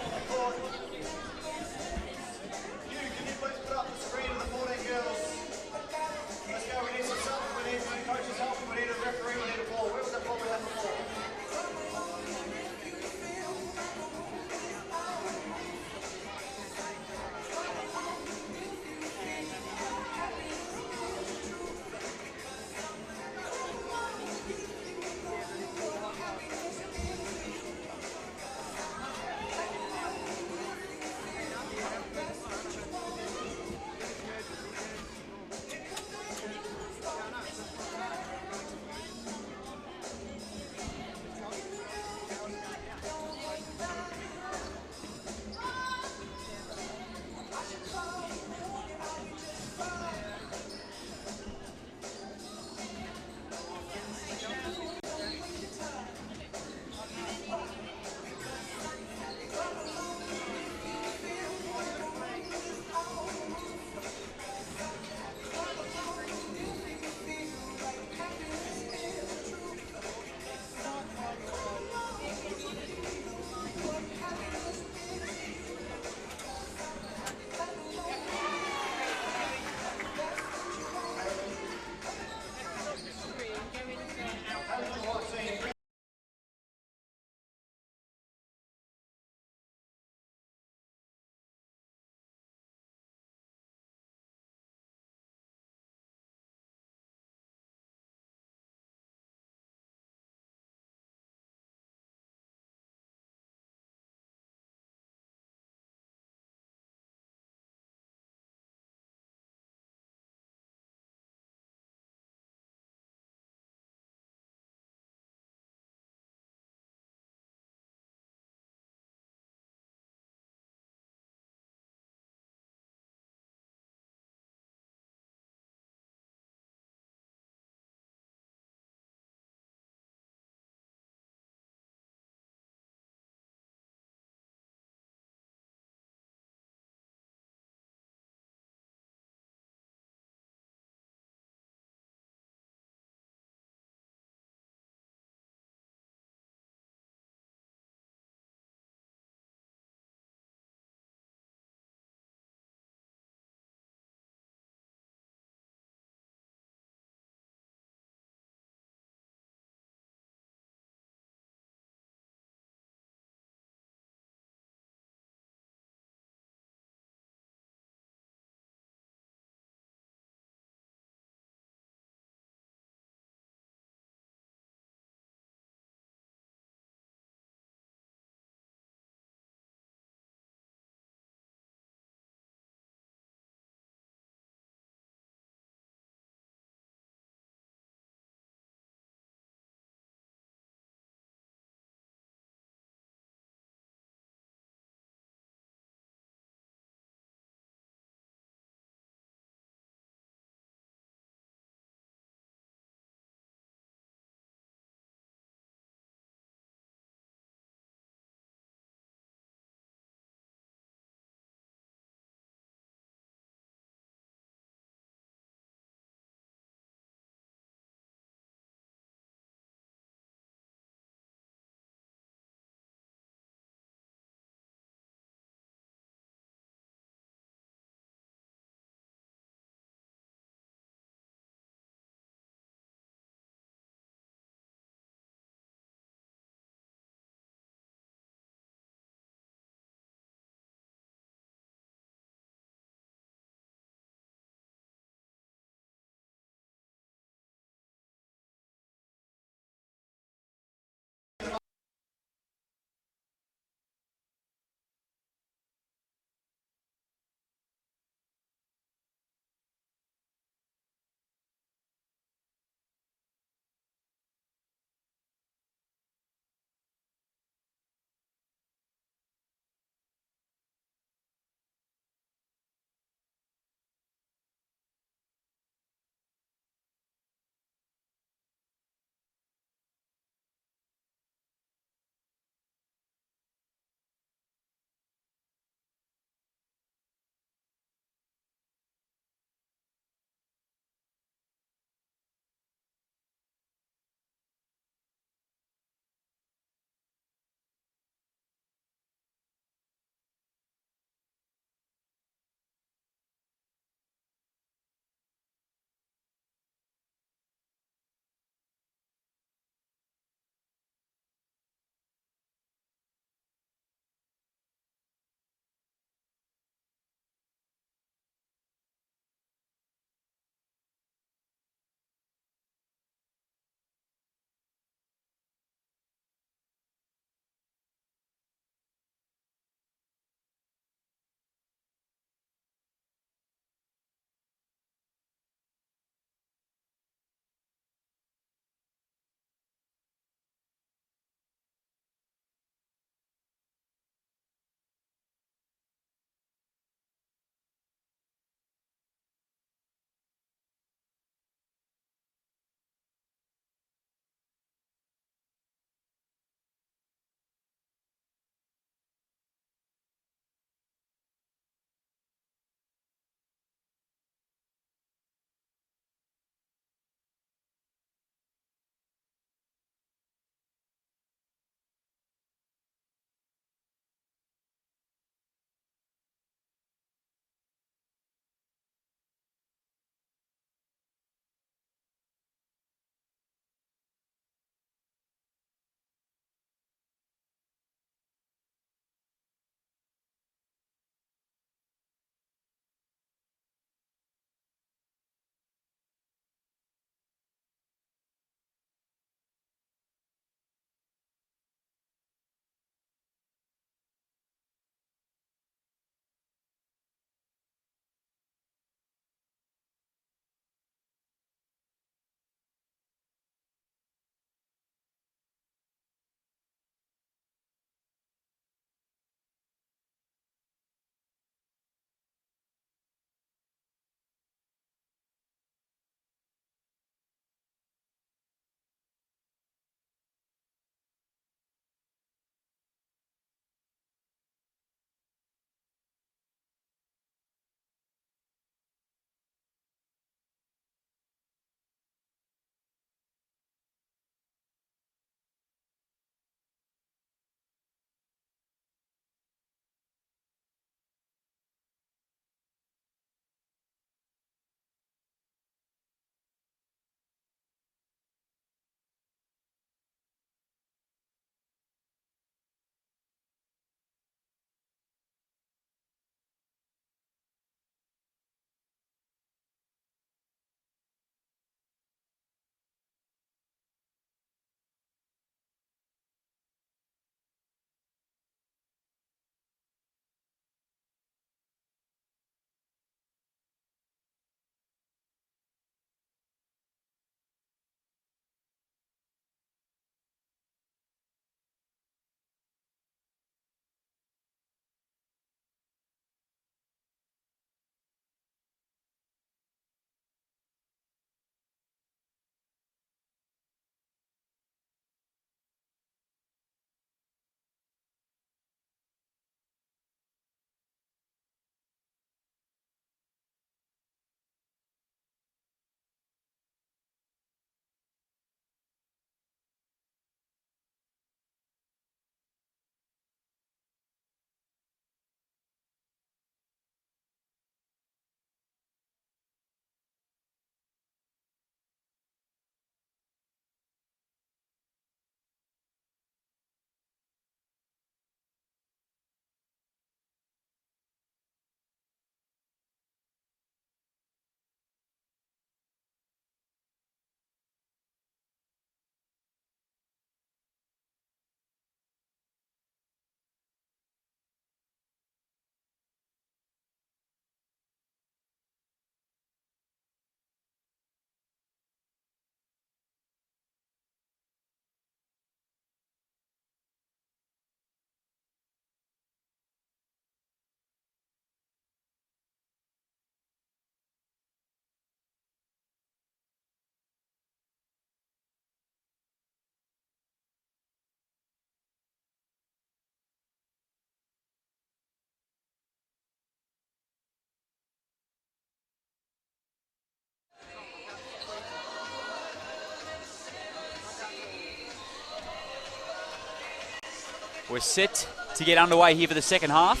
We're set to get underway here for the second half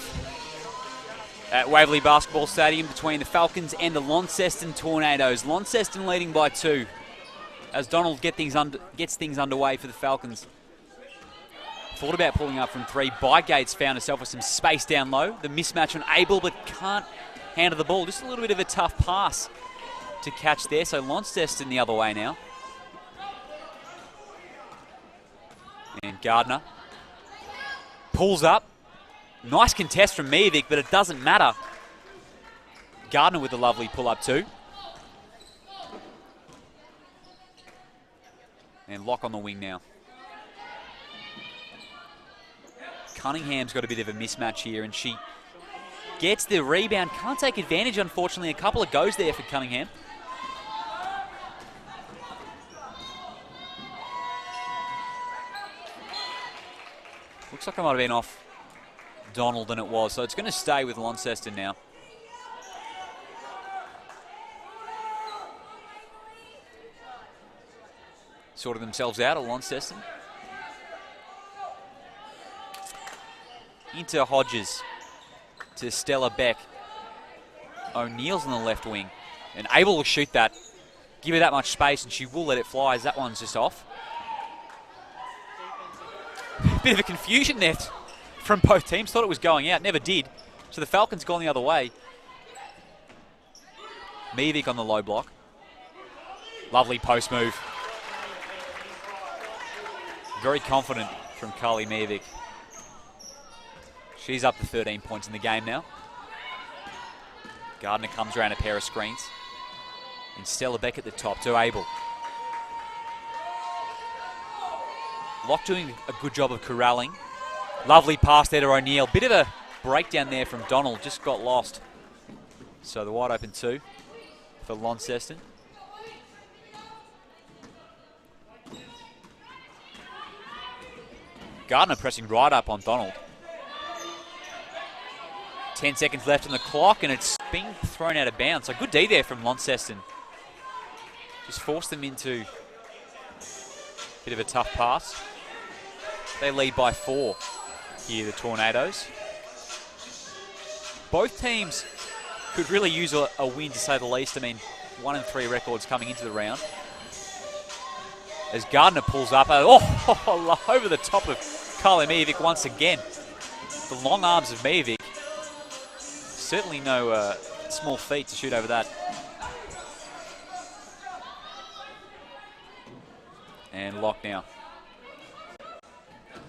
at Waverley Basketball Stadium between the Falcons and the Launceston Tornadoes. Launceston leading by 2 as Donald gets things underway for the Falcons. Thought about pulling up from 3. Bygates found herself with some space down low. The mismatch on Abel, but can't handle the ball. Just a little bit of a tough pass to catch there. So Launceston the other way now. And Gardner pulls up. Nice contest from Miovic, but it doesn't matter. Gardner with a lovely pull-up too. And Locke on the wing now. Cunningham's got a bit of a mismatch here, and she gets the rebound. Can't take advantage, unfortunately. A couple of goes there for Cunningham. Looks like I might have been off Donald than it was, so it's going to stay with Launceston now. Sorted themselves out of Launceston. Into Hodges, to Stella Beck. O'Neill's on the left wing, and Abel will shoot that. Give her that much space, and she will let it fly as that one's just off. Bit of a confusion there from both teams. Thought it was going out, never did. So the Falcons gone the other way. Miovic on the low block. Lovely post move. Very confident from Carly Miovic. She's up to 13 points in the game now. Gardner comes around a pair of screens. And Stella Beck at the top to Abel. Locke doing a good job of corralling. Lovely pass there to O'Neill. Bit of a breakdown there from Donald. Just got lost. So the wide open 2 for Launceston. Gardner pressing right up on Donald. 10 seconds left on the clock, and it's being thrown out of bounds. So good D there from Launceston. Just forced them into a bit of a tough pass. They lead by 4 here, the Tornadoes. Both teams could really use a win, to say the least. I mean, 1-3 records coming into the round. As Gardner pulls up, over the top of Carly Miovic once again. The long arms of Miovic. Certainly no small feat to shoot over that. And Locke now.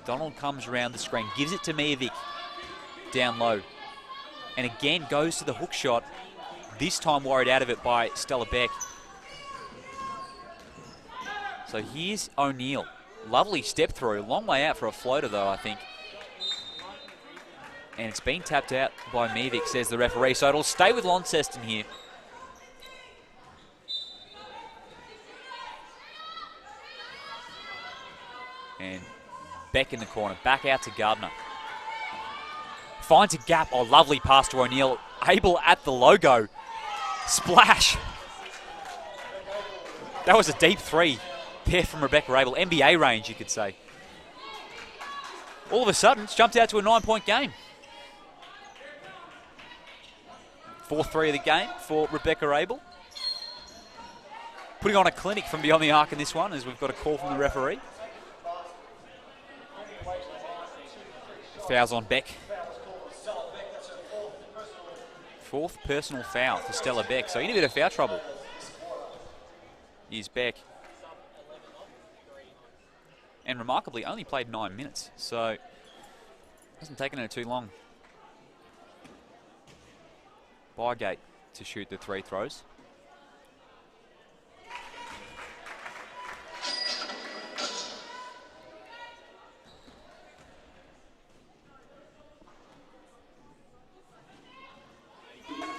Donald comes around the screen, gives it to Miovic down low. And again goes to the hook shot. This time worried out of it by Stella Beck. So here's O'Neill. Lovely step through. Long way out for a floater though, I think. And it's been tapped out by Miovic, says the referee. So it'll stay with Launceston here. And Beck in the corner. Back out to Gardner. Finds a gap. Oh, lovely pass to O'Neill. Abel at the logo. Splash. That was a deep 3 there from Rebecca Abel. NBA range, you could say. All of a sudden, it's jumped out to a 9-point game. 4-3 of the game for Rebecca Abel. Putting on a clinic from beyond the arc in this one, as we've got a call from the referee. Fouls on Beck. 4th personal foul for Stella Beck. So in a bit of foul trouble is Beck. And remarkably, only played 9 minutes. So hasn't taken her too long. Bygate to shoot the 3 throws.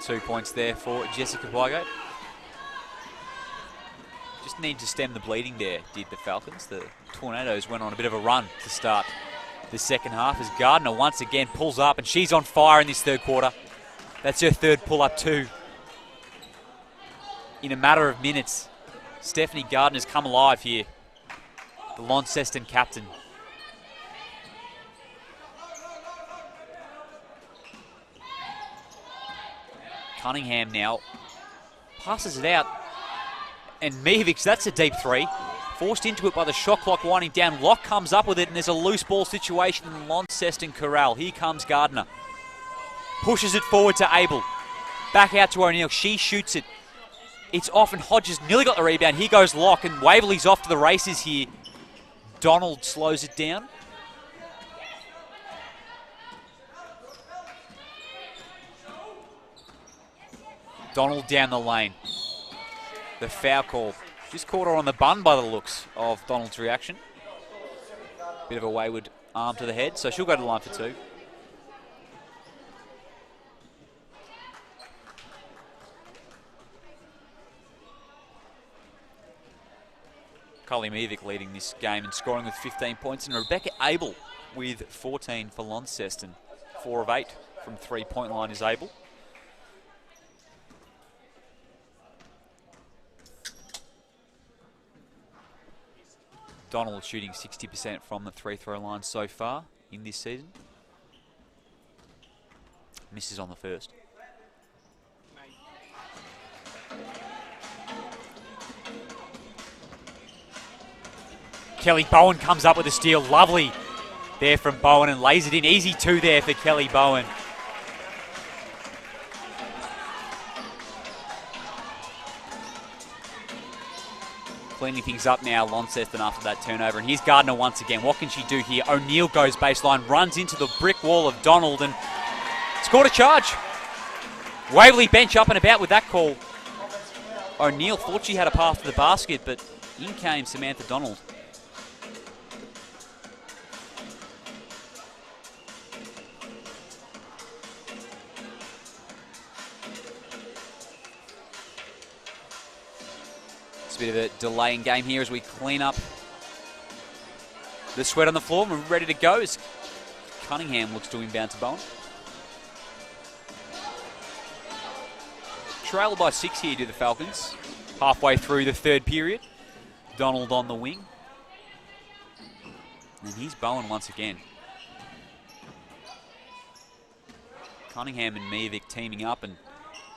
Two points there for Jessica Bygate. Just need to stem the bleeding there, did the Falcons. The Tornadoes went on a bit of a run to start the second half as Gardner once again pulls up, and she's on fire in this third quarter. That's her 3rd pull-up too. In a matter of minutes, Stephanie Gardner's come alive here. The Launceston captain. Cunningham now passes it out. And Mijovic, that's a deep three. Forced into it by the shot clock winding down. Locke comes up with it, and there's a loose ball situation in the Launceston corral. Here comes Gardner. Pushes it forward to Abel. Back out to O'Neill. She shoots it. It's off, and Hodges nearly got the rebound. Here goes Locke, and Waverley's off to the races here. Donald slows it down. Donald down the lane. The foul call. Just caught her on the bun by the looks of Donald's reaction. Bit of a wayward arm to the head, so she'll go to the line for two. Carly Mijovic leading this game and scoring with 15 points, and Rebecca Abel with 14 for Launceston. 4 of 8 from three-point line is Abel. Donald shooting 60% from the free-throw line so far in this season. Misses on the first. Kelly Bowen comes up with a steal. Lovely there from Bowen and lays it in. Easy two there for Kelly Bowen. Cleaning things up now, Launceston, after that turnover. And here's Gardner once again. What can she do here? O'Neill goes baseline, runs into the brick wall of Donald and scored a charge. Waverley bench up and about with that call. O'Neill thought she had a path to the basket, but in came Samantha Donald. Bit of a delay in game here as we clean up the sweat on the floor. We're ready to go as Cunningham looks to inbound to Bowen. Trailed by 6 here to the Falcons. Halfway through the third period. Donald on the wing. And here's Bowen once again. Cunningham and Mijovic teaming up, and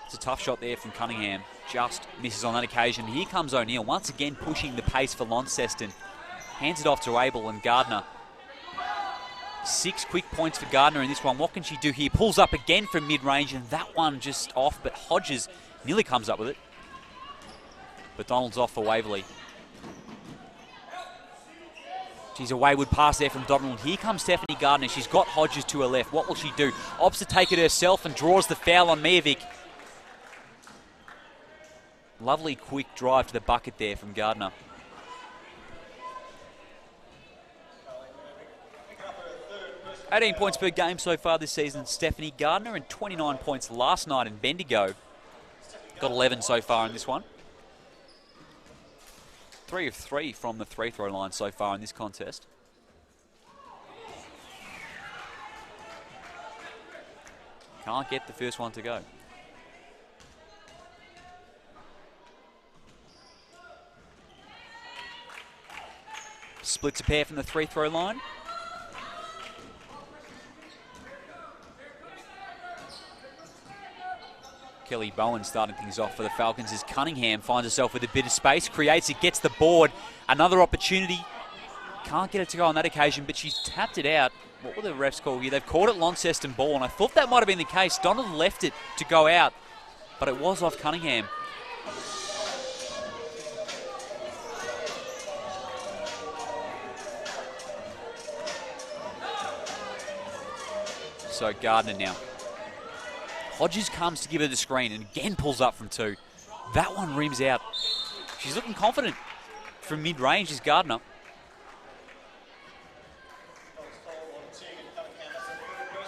it's a tough shot there from Cunningham. Just misses on that occasion. Here comes O'Neill, once again pushing the pace for Launceston. Hands it off to Abel and Gardner. 6 quick points for Gardner in this one. What can she do here? Pulls up again from mid-range, and that one just off, but Hodges nearly comes up with it. But Donald's off for Waverley. She's a wayward pass there from Donald. Here comes Stephanie Gardner. She's got Hodges to her left. What will she do? Opts to take it herself and draws the foul on Mijovic. Lovely quick drive to the bucket there from Gardner. $18 points per game so far this season, Stephanie Gardner, and 29 points last night in Bendigo. Got 11 so far in this one. 3 of 3 from the free-throw line so far in this contest. Can't get the first one to go. Splits a pair from the free-throw line. Kelly Bowen starting things off for the Falcons as Cunningham finds herself with a bit of space, creates it, gets the board. Another opportunity. Can't get it to go on that occasion, but she's tapped it out. What were the refs call here? They've called it Launceston ball, and I thought that might have been the case. Donald left it to go out, but it was off Cunningham. So Gardner now. Hodges comes to give her the screen and again pulls up from 2. That one rims out. She's looking confident from mid-range is Gardner.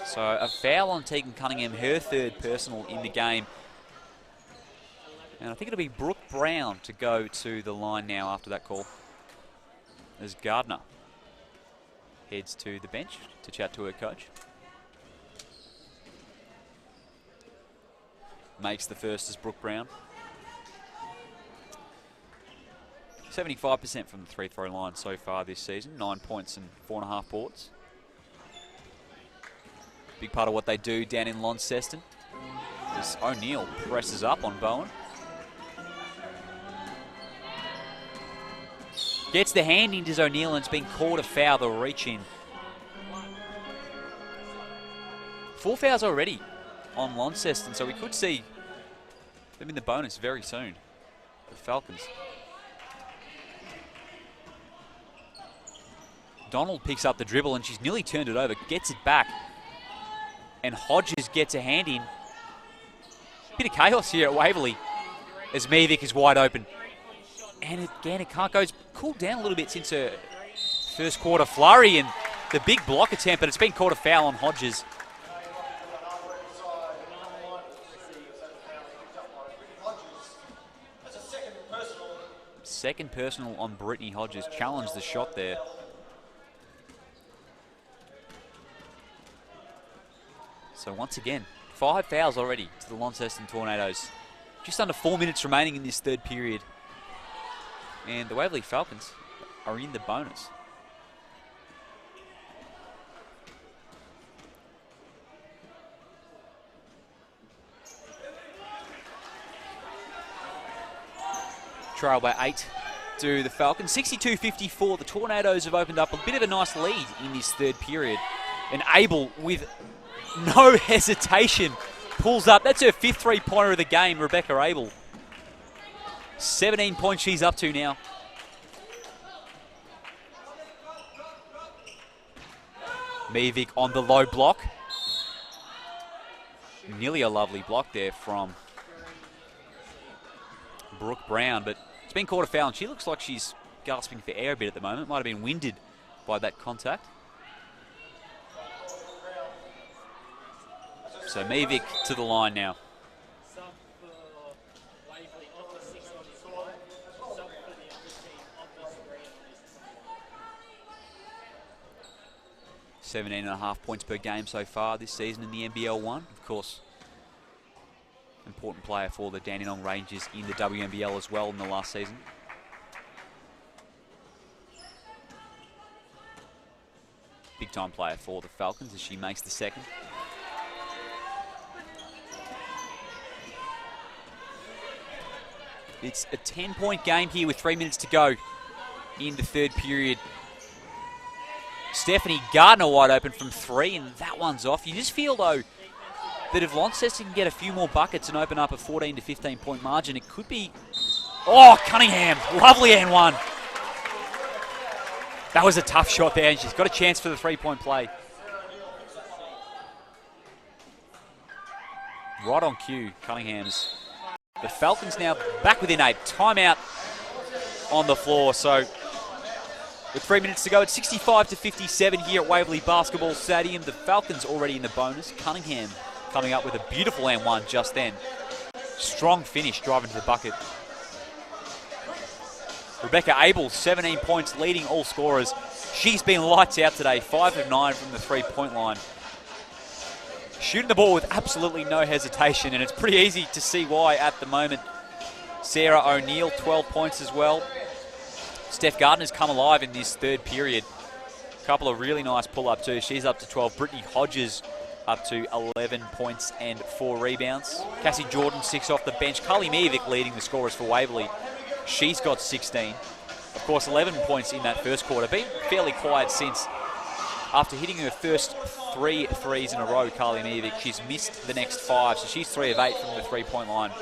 So a foul on Tegan Cunningham, her 3rd personal in the game. And I think it'll be Brooke Brown to go to the line now after that call. As Gardner heads to the bench to chat to her coach. Makes the first as Brooke Brown. 75% from the free-throw line so far this season. 9 points and 4.5 boards. Big part of what they do down in Launceston. as O'Neill presses up on Bowen. Gets the hand into O'Neill and it's been called a foul, the reach in. 4 fouls already on Launceston, so we could see them in the bonus very soon. The Falcons. Donald picks up the dribble and she's nearly turned it over, gets it back. And Hodges gets a hand in. Bit of chaos here at Waverley as Mevic is wide open. And again, it can't go. It's cooled down a little bit since her first quarter flurry and the big block attempt, but it's been called a foul on Hodges. Second personal on Brittany Hodges. Challenged the shot there. So once again, 5 fouls already to the Launceston Tornadoes. Just under 4 minutes remaining in this third period. And the Waverley Falcons are in the bonus. Trail by 8 to the Falcons. 62-54. The Tornadoes have opened up a bit of a nice lead in this third period. And Abel, with no hesitation, pulls up. That's her 5th three-pointer of the game, Rebecca Abel. 17 points she's up to now. Mevic on the low block. Nearly a lovely block there from Brooke Brown, but it's been called a foul, and she looks like she's gasping for air a bit at the moment. Might have been winded by that contact. So Mevic to the line now. 17.5 points per game so far this season in the NBL1. Of course, important player for the Dandenong Rangers in the WNBL as well in the last season. Big time player for the Falcons as she makes the second. It's a 10-point game here with 3 minutes to go in the third period. Stephanie Gardner wide open from 3, and that one's off. You just feel, though, that if Launceston can get a few more buckets and open up a 14 to 15-point margin, it could be... Oh, Cunningham, lovely and one. That was a tough shot there, and she's got a chance for the three-point play. Right on cue, Cunningham's. The Falcons now back within 8. Timeout on the floor, so with 3 minutes to go, it's 65-57 here at Waverley Basketball Stadium. The Falcons already in the bonus. Cunningham coming up with a beautiful and one just then. Strong finish driving to the bucket. Rebecca Abel, 17 points, leading all scorers. She's been lights out today, 5 of 9 from the three-point line. Shooting the ball with absolutely no hesitation, and it's pretty easy to see why at the moment. Sarah O'Neill, 12 points as well. Steph Gardner's come alive in this third period. A couple of really nice pull-up too. She's up to 12. Brittany Hodges up to 11 points and 4 rebounds. Cassie Jordan, 6 off the bench. Carly Mevic leading the scorers for Waverley. She's got 16. Of course, 11 points in that first quarter. Been fairly quiet since. After hitting her first 3 threes in a row, Carly Mevic, she's missed the next 5, so she's 3 of 8 from the three-point line.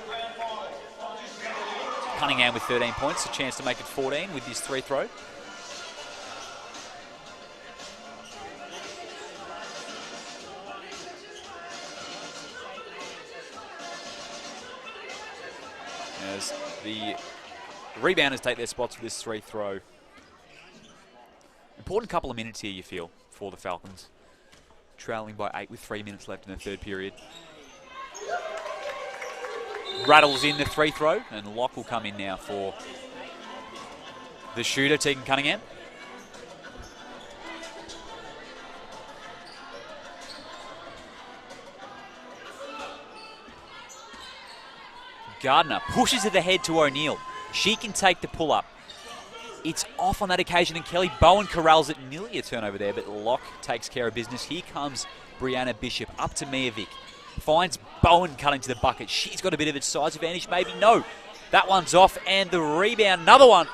Cunningham with 13 points, a chance to make it 14 with this 3 throw. As the rebounders take their spots for this 3 throw. Important couple of minutes here, you feel, for the Falcons. Trailing by 8 with 3 minutes left in the third period. Rattles in the 3 throw, and Locke will come in now for the shooter, Tegan Cunningham. Gardner pushes it ahead to O'Neill. She can take the pull-up. It's off on that occasion, and Kelly Bowen corrals it. Nearly a turnover there, but Locke takes care of business. Here comes Brianna Bishop up to Mevic. Finds Bowen cutting to the bucket. She's got a bit of a size advantage, maybe. No. That one's off, and the rebound, another one.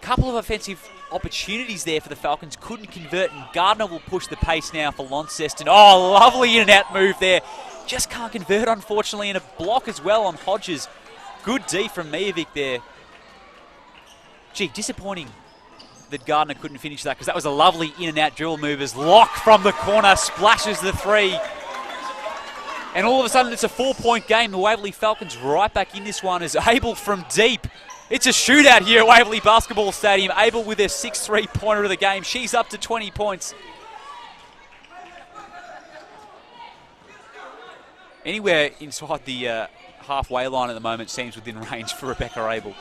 Couple of offensive opportunities there for the Falcons. Couldn't convert, and Gardner will push the pace now for Launceston. Oh, lovely in and out move there. Just can't convert, unfortunately, and a block as well on Hodges. Good D from Mijovic there. Gee, disappointing that Gardner couldn't finish that, because that was a lovely in and out dribble move as Locke from the corner splashes the three. And all of a sudden it's a 4-point game. The Waverley Falcons right back in this one as Abel from deep. It's a shootout here at Waverley Basketball Stadium. Abel with their 6th three-pointer of the game. She's up to 20 points. Anywhere inside the halfway line at the moment seems within range for Rebecca Abel.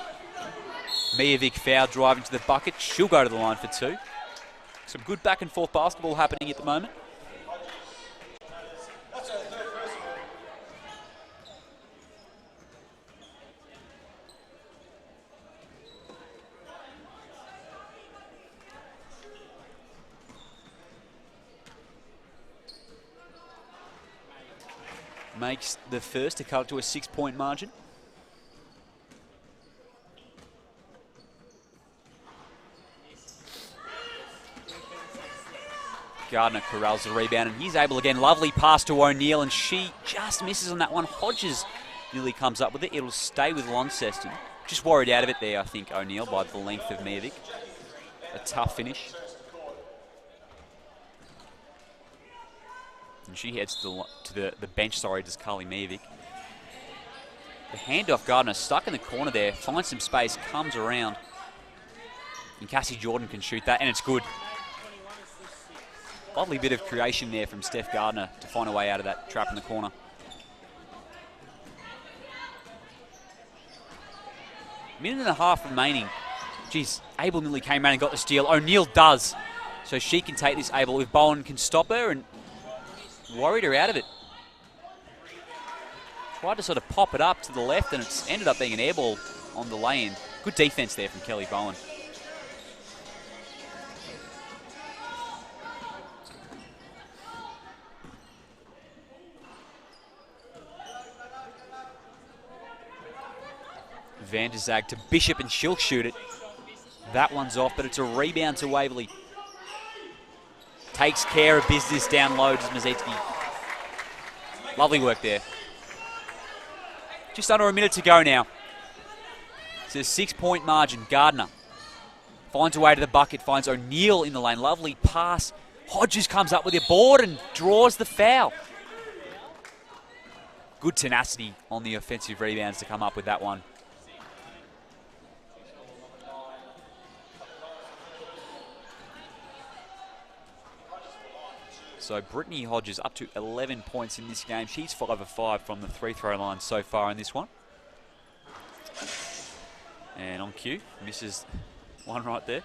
Mijovic foul driving to the bucket. She'll go to the line for 2. Some good back and forth basketball happening at the moment. Makes the first to cut it to a 6-point margin. Gardner corrals the rebound, and he's able again. Lovely pass to O'Neill, and she just misses on that one. Hodges nearly comes up with it. It'll stay with Launceston. Just worried out of it there, I think, O'Neill, by the length of Mijovic. A tough finish. And she heads to the bench, does Carly Mijovic. The handoff, Gardner stuck in the corner there, finds some space, comes around. And Cassie Jordan can shoot that, and it's good. Lovely bit of creation there from Steph Gardner to find a way out of that trap in the corner. Minute and a half remaining. Geez, Abel nearly came around and got the steal. O'Neill does. So she can take this, Abel, if Bowen can stop her, and worried her out of it. Tried to sort of pop it up to the left, and it's ended up being an air ball on the lay-in. Good defense there from Kelly Bowen. Van der Zag to Bishop, and she'll shoot it. That one's off, but it's a rebound to Waverley. Takes care of business down low to Mazetsky. Lovely work there. Just under a minute to go now. It's a 6-point margin. Gardner finds a way to the bucket, finds O'Neill in the lane. Lovely pass. Hodges comes up with a board and draws the foul. Good tenacity on the offensive rebounds to come up with that one. So Brittany Hodges up to 11 points in this game. She's 5 of 5 from the free-throw line so far in this one. And on cue, misses one right there.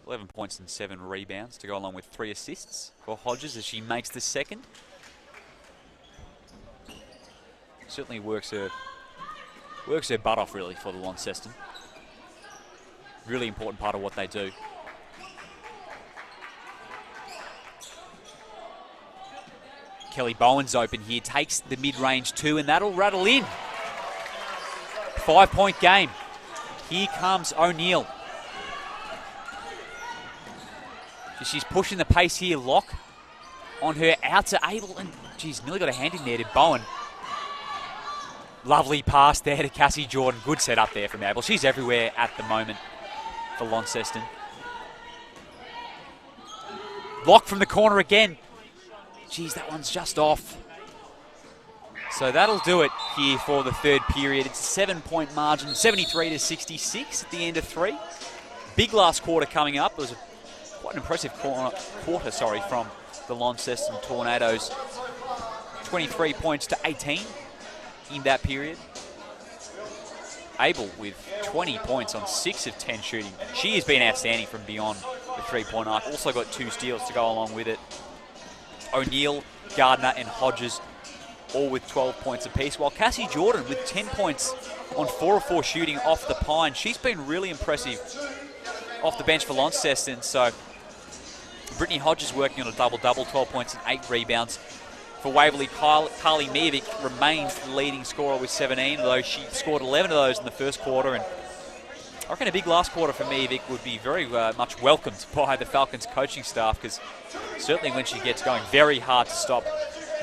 11 points and 7 rebounds to go along with 3 assists for Hodges as she makes the second. Certainly works her butt off really for the Launceston. Really important part of what they do. Kelly Bowen's open here, takes the mid-range 2, and that'll rattle in. 5-point game. Here comes O'Neill. She's pushing the pace here. Locke on her out to Abel, and she's nearly got a hand in there to Bowen. Lovely pass there to Cassie Jordan. Good setup there from Abel. She's everywhere at the moment for Launceston. Locke from the corner again. Geez, that one's just off. So that'll do it here for the third period. It's a 7-point margin, 73-66 at the end of 3. Big last quarter coming up. It was quite an impressive quarter from the Launceston Tornadoes. 23 points to 18 in that period. Abel with 20 points on 6 of 10 shooting. She has been outstanding from beyond the 3-point arc. Also got 2 steals to go along with it. O'Neill, Gardner and Hodges all with 12 points apiece, while Cassie Jordan with 10 points on 4 of 4 shooting off the pine. She's been really impressive off the bench for Launceston, so Brittany Hodges working on a double-double, 12 points and 8 rebounds. For Waverley, Carly Miovic remains the leading scorer with 17, although she scored 11 of those in the first quarter. And I reckon a big last quarter for Miovic would be very much welcomed by the Falcons coaching staff, because certainly when she gets going, very hard to stop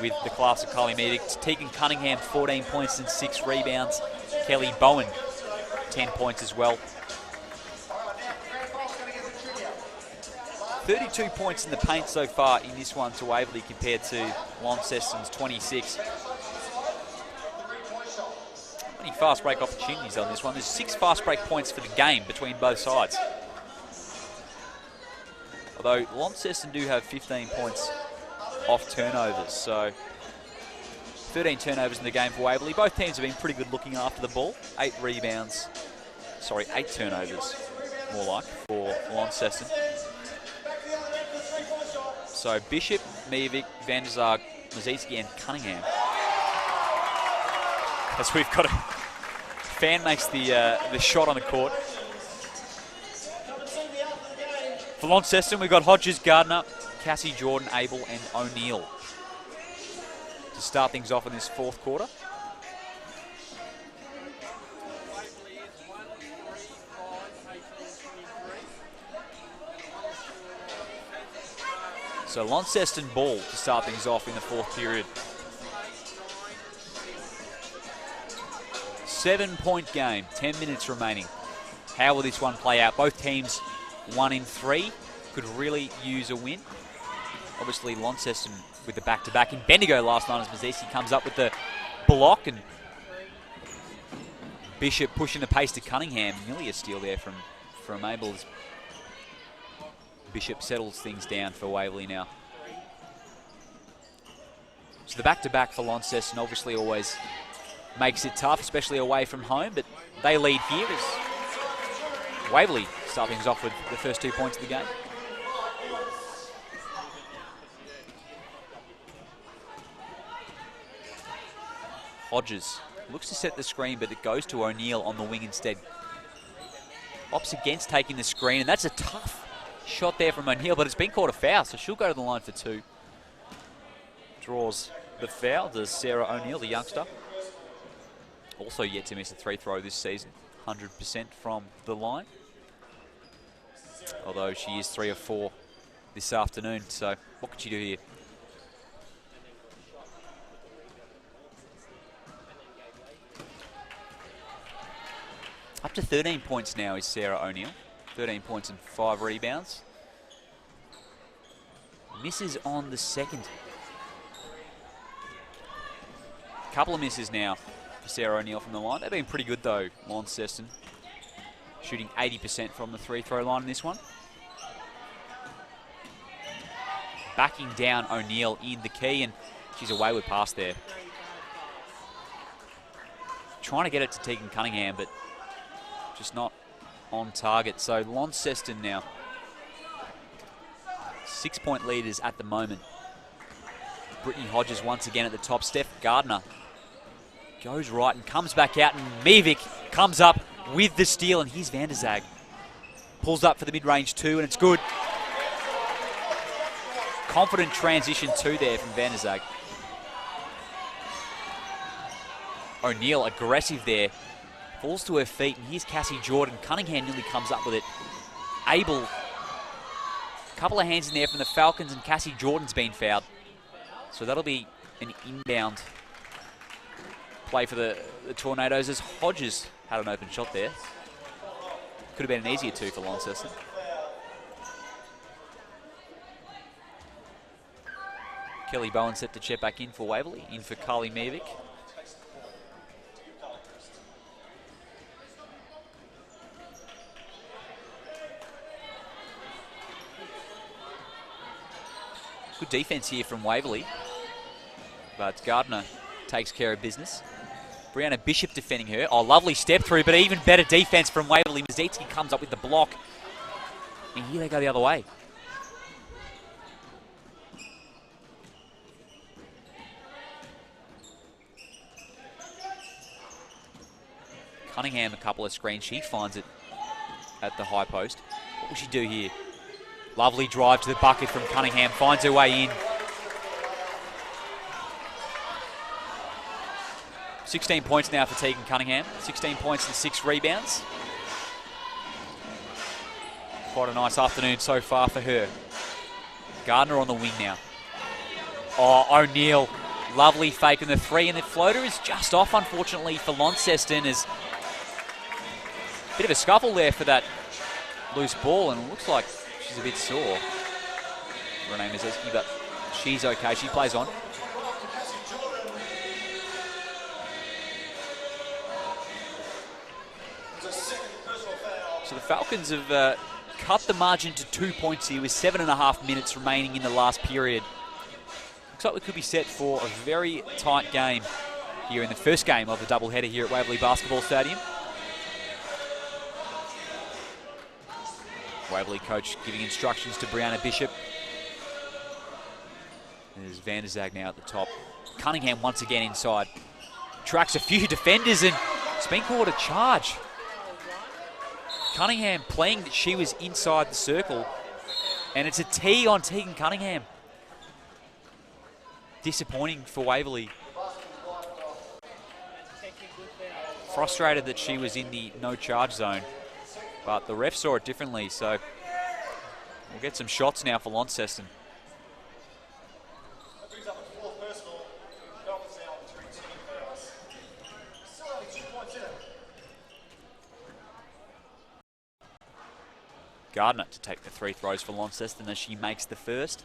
with the class of Carly Miovic. Tegan Cunningham, 14 points and 6 rebounds. Kelly Bowen, 10 points as well. 32 points in the paint so far in this one to Waverley compared to Launceston's 26. Many fast break opportunities on this one. There's 6 fast break points for the game between both sides. Although Launceston do have 15 points off turnovers, so 13 turnovers in the game for Waverley. Both teams have been pretty good looking after the ball. 8 turnovers, more like, for Launceston. So Bishop, Miovic, Van der Zaag, Mazitsky and Cunningham. As we've got a fan makes the shot on the court. For Launceston, we've got Hodges, Gardner, Cassie, Jordan, Abel and O'Neill to start things off in this fourth quarter. So Launceston ball to start things off in the fourth period. 7-point game, 10 minutes remaining. How will this one play out? Both teams 1 in 3 could really use a win. Obviously Launceston with the back-to-back in Bendigo last night as Mazitsky comes up with the block, and Bishop pushing the pace to Cunningham. Nearly a steal there from Abel. Bishop settles things down for Waverley now. So the back-to-back for Launceston obviously always makes it tough, especially away from home, but they lead here as Waverley start things off with the first 2 points of the game. Hodges looks to set the screen, but it goes to O'Neill on the wing instead. Opts against taking the screen, and that's a tough shot there from O'Neill, but it's been called a foul, so she'll go to the line for 2. Draws the foul, does Sarah O'Neill, the youngster. Also yet to miss a 3-throw this season, 100% from the line. Although she is 3 of 4 this afternoon, so what could she do here? Up to 13 points now is Sarah O'Neill. 13 points and 5 rebounds. Misses on the second. Couple of misses now for Sarah O'Neill from the line. They've been pretty good though, Launceston. Shooting 80% from the 3-throw line in this one. Backing down O'Neill in the key, and she's a wayward pass there. Trying to get it to Tegan Cunningham, but just not on target. So Launceston now 6-point leaders at the moment. Brittany Hodges once again at the top. Steph Gardner goes right and comes back out, and Miovic comes up with the steal, and here's Van der Zaag. Pulls up for the mid-range 2, and it's good. Confident transition 2 there from Van der Zaag. O'Neill aggressive there. Falls to her feet, and here's Cassie Jordan. Cunningham nearly comes up with it. Abel, a couple of hands in there from the Falcons, and Cassie Jordan's been fouled. So that'll be an inbound play for the Tornadoes, as Hodges had an open shot there. Could have been an easier 2 for Launceston. Kelly Bowen set to check back in for Waverley, in for Carly Miovic. Good defense here from Waverley, but Gardner takes care of business. Brianna Bishop defending her. Oh, lovely step through, but even better defense from Waverley. Mazitsky comes up with the block, and here they go the other way. Cunningham, a couple of screens. She finds it at the high post. What will she do here? Lovely drive to the bucket from Cunningham. Finds her way in. 16 points now for Tegan Cunningham. 16 points and 6 rebounds. Quite a nice afternoon so far for her. Gardner on the wing now. Oh, O'Neill. Lovely fake in the 3, and the floater is just off, unfortunately, for Launceston. As bit of a scuffle there for that loose ball, and it looks like she's a bit sore. Renee Mazeski, but she's okay. She plays on. So the Falcons have cut the margin to 2 points here with 7.5 minutes remaining in the last period. Looks like we could be set for a very tight game here in the first game of the doubleheader here at Waverley Basketball Stadium. Waverley coach giving instructions to Brianna Bishop. There's Van der Zag now at the top. Cunningham once again inside. Tracks a few defenders, and it's been called a charge. Cunningham playing that she was inside the circle, and it's a tee on Tegan Cunningham. Disappointing for Waverley. Frustrated that she was in the no charge zone, but the ref saw it differently, so we'll get some shots now for Launceston. Gardner to take the 3 throws for Launceston as she makes the first.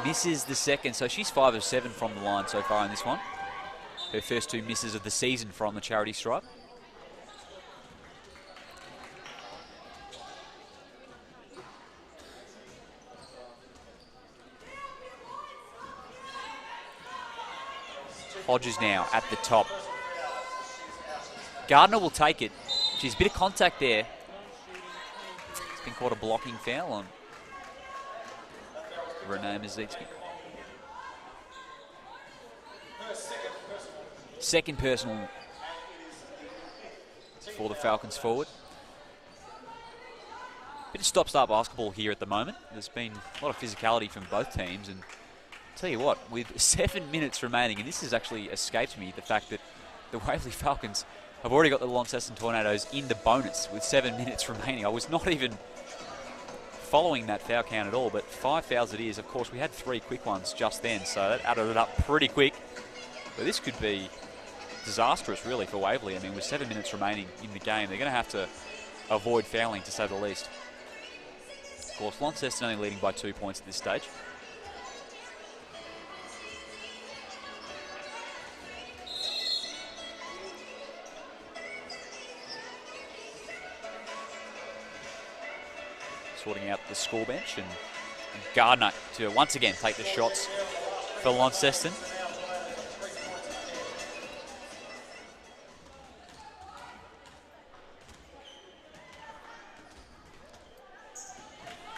Misses the second, so she's 5 of 7 from the line so far in this one. Her first 2 misses of the season from the charity stripe. Hodges now at the top. Gardner will take it. She's a bit of contact there. It's been called a blocking foul on Renee Mazeski. Second personal for the Falcons forward. Bit of stop-start basketball here at the moment. There's been a lot of physicality from both teams, and tell you what, with 7 minutes remaining, and this has actually escaped me, the fact that the Waverley Falcons have already got the Launceston Tornadoes in the bonus with 7 minutes remaining. I was not even following that foul count at all, but 5 fouls it is. Of course, we had 3 quick ones just then, so that added it up pretty quick. But this could be disastrous, really, for Waverley. I mean, with 7 minutes remaining in the game, they're going to have to avoid fouling, to say the least. Of course, Launceston only leading by 2 points at this stage. Sorting out the score bench, and Gardner to once again take the shots for Launceston.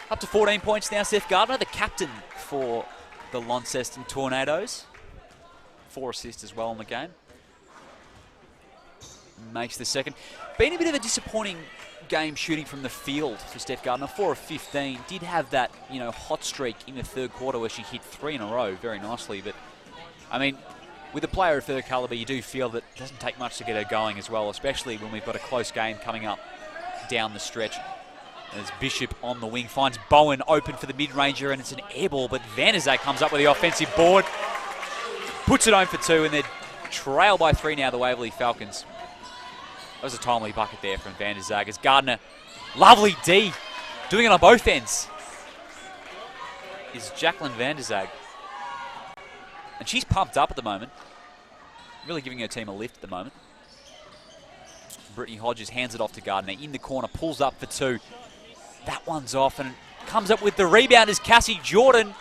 Up to 14 points now, Seth Gardner, the captain for the Launceston Tornadoes. 4 assists as well in the game. Makes the second. Been a bit of a disappointing game shooting from the field for Steph Gardner. 4 of 15. Did have that, hot streak in the third quarter where she hit 3 in a row very nicely. But, I mean, with a player of her calibre, you do feel that it doesn't take much to get her going as well, especially when we've got a close game coming up down the stretch. As Bishop on the wing finds Bowen open for the mid-ranger, and it's an air ball, but Van der Zag comes up with the offensive board. Puts it home for 2, and they trail by 3 now, the Waverley Falcons. That was a timely bucket there from Van der Zag as Gardner, lovely D, doing it on both ends, is Jacqueline Van der Zag. And she's pumped up at the moment, really giving her team a lift at the moment. Brittany Hodges hands it off to Gardner in the corner, pulls up for 2. That one's off, and comes up with the rebound is Cassie Jordan.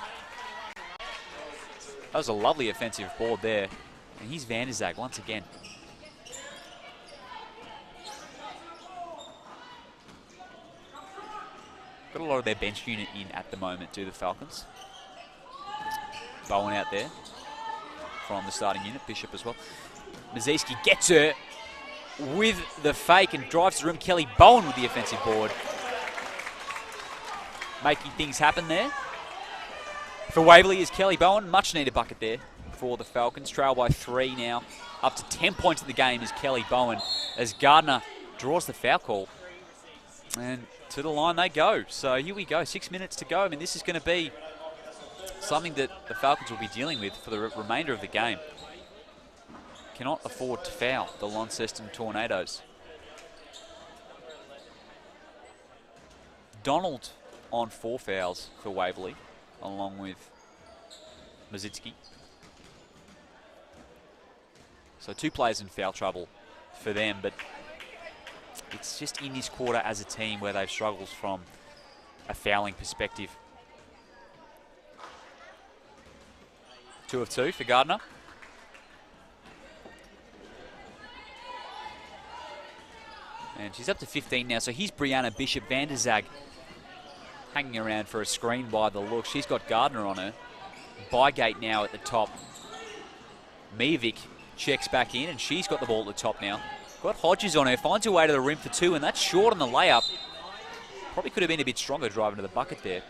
That was a lovely offensive board there. And here's Van der Zag once again. Got a lot of their bench unit in at the moment, do the Falcons. Bowen out there from the starting unit, Bishop as well. Maziski gets her with the fake and drives to the rim. Kelly Bowen with the offensive board. Making things happen there. For Waverley is Kelly Bowen. Much needed bucket there for the Falcons. Trail by 3 now. Up to 10 points in the game is Kelly Bowen as Gardner draws the foul call. And to the line they go. So here we go. 6 minutes to go. I mean, this is going to be something that the Falcons will be dealing with for the remainder of the game. Cannot afford to foul the Launceston Tornadoes. Donald on 4 fouls for Waverley, along with Maziski. So 2 players in foul trouble for them, but it's just in this quarter as a team where they've struggled from a fouling perspective. 2 of 2 for Gardner. And she's up to 15 now, so here's Brianna Bishop. Van der Zag hanging around for a screen by the look. She's got Gardner on her. Bygate now at the top. Mivik checks back in, and she's got the ball at the top now. Got Hodges on her, finds her way to the rim for 2, and that's short on the layup. Probably could have been a bit stronger driving to the bucket there.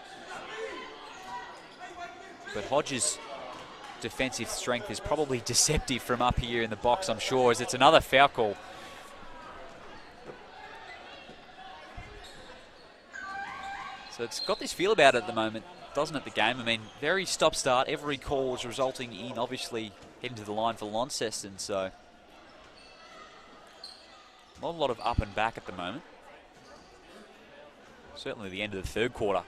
But Hodges' defensive strength is probably deceptive from up here in the box, I'm sure, as it's another foul call. So it's got this feel about it at the moment, doesn't it, the game? I mean, very stop-start. Every call is resulting in, obviously, heading to the line for Launceston. So not a lot of up and back at the moment. Certainly the end of the third quarter.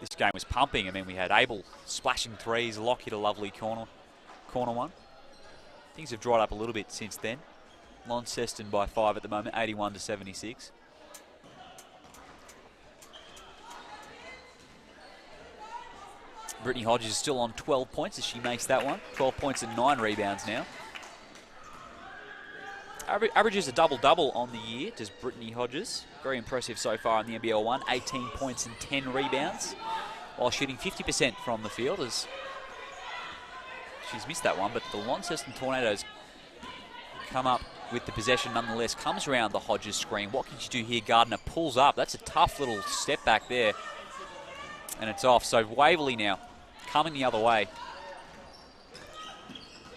This game was pumping. I mean, we had Abel splashing threes. Locke hit a lovely corner one. Things have dried up a little bit since then. Launceston by 5 at the moment, 81-76. Brittany Hodges is still on 12 points as she makes that one. 12 points and 9 rebounds now. Averages a double-double on the year, does Brittany Hodges. Very impressive so far in the NBL1. 18 points and 10 rebounds, while shooting 50% from the field, as she's missed that one. But the Launceston Tornadoes come up with the possession nonetheless. Comes around the Hodges screen. What can she do here? Gardner pulls up. That's a tough little step back there. And it's off. So Waverley now coming the other way.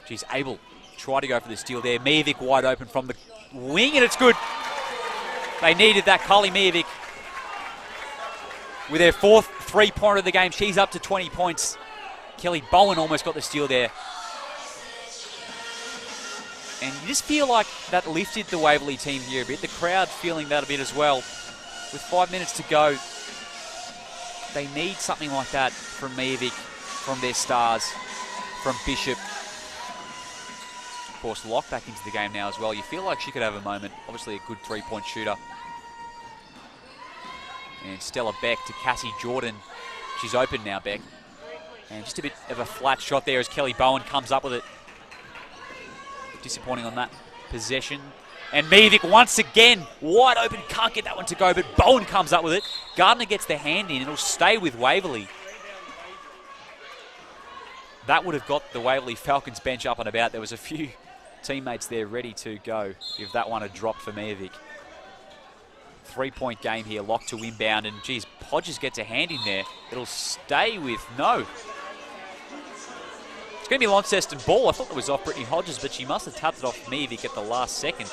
She's able to try to go for the steal there. Miovic wide open from the wing, and it's good. They needed that. Carly Miovic with her 4th three-pointer of the game. She's up to 20 points. Kelly Bowen almost got the steal there. And you just feel like that lifted the Waverley team here a bit. The crowd feeling that a bit as well. With 5 minutes to go, they need something like that from Miovic, from their stars, from Bishop. Of course, Locke back into the game now as well. You feel like she could have a moment. Obviously a good 3-point shooter. And Stella Beck to Cassie Jordan. She's open now, Beck. And just a bit of a flat shot there as Kelly Bowen comes up with it. Disappointing on that possession. And Miovic once again, wide open, can't get that one to go, but Bowen comes up with it. Gardner gets the hand in, it'll stay with Waverley. That would have got the Waverley Falcons bench up and about. There was a few teammates there ready to go if that one had dropped for Miovic. 3-point game here, Locked to inbound, and geez, Hodges gets a hand in there. It'll stay with, no. It's going to be Launceston ball. I thought it was off Brittany Hodges, but she must have tapped it off Miovic at the last second.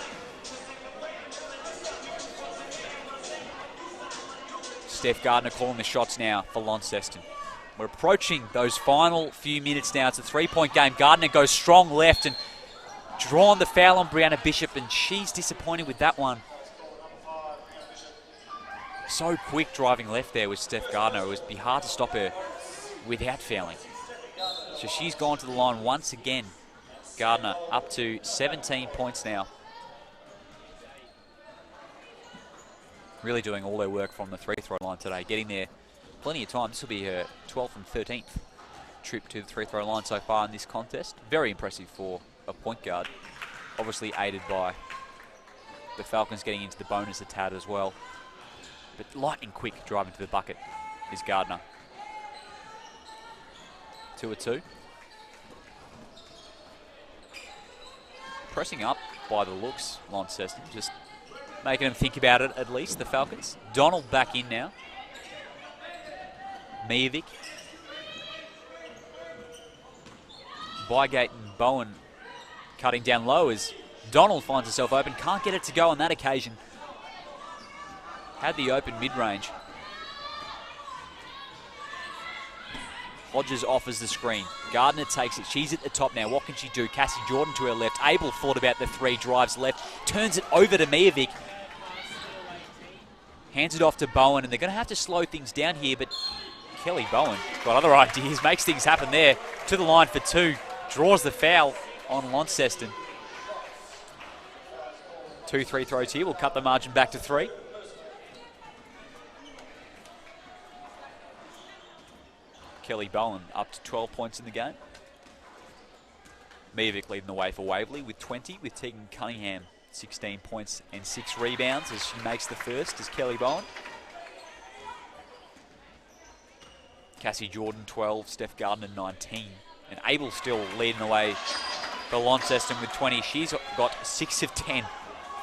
Steph Gardner calling the shots now for Launceston. We're approaching those final few minutes now. It's a 3-point game. Gardner goes strong left and drawn the foul on Brianna Bishop, and she's disappointed with that one. So quick driving left there with Steph Gardner. It would be hard to stop her without fouling. So she's gone to the line once again. Gardner up to 17 points now. Really doing all their work from the free-throw line today. Getting there plenty of time. This will be her 12th and 13th trip to the free-throw line so far in this contest. Very impressive for a point guard. Obviously aided by the Falcons getting into the bonus a tad as well. But lightning quick driving to the bucket is Gardner. 2 of 2. pressing up by the looks, Launceston. Just making them think about it at least, the Falcons. Donald back in now. Miovic. Bygate and Bowen cutting down low as Donald finds himself open. Can't get it to go on that occasion. Had the open mid-range. Hodges offers the screen. Gardner takes it. She's at the top now. What can she do? Cassie Jordan to her left. Abel thought about the three, drives left. Turns it over to Miovic. Hands it off to Bowen, and they're going to have to slow things down here, but Kelly Bowen got other ideas. Makes things happen there. To the line for two. Draws the foul on Launceston. 2 3 throws here. We'll cut the margin back to 3. Kelly Bowen up to 12 points in the game. Miovic leading the way for Waverley with 20, with Tegan Cunningham 16 points and 6 rebounds as she makes the first as Kelly Bowen. Cassie Jordan 12, Steph Gardner 19. And Abel still leading the way for Launceston with 20. She's got 6 of 10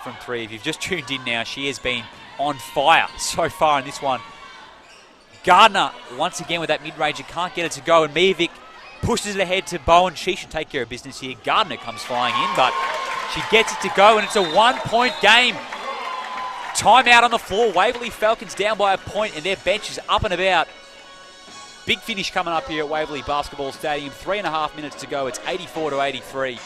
from 3. If you've just tuned in now, she has been on fire so far in this one. Gardner, once again with that mid-range, can't get it to go, and Miovic pushes it ahead to Bowen. She should take care of business here. Gardner comes flying in, but she gets it to go, and it's a 1-point game. Timeout on the floor. Waverley Falcons down by a point, and their bench is up and about. Big finish coming up here at Waverley Basketball Stadium. 3.5 minutes to go. It's 84-83.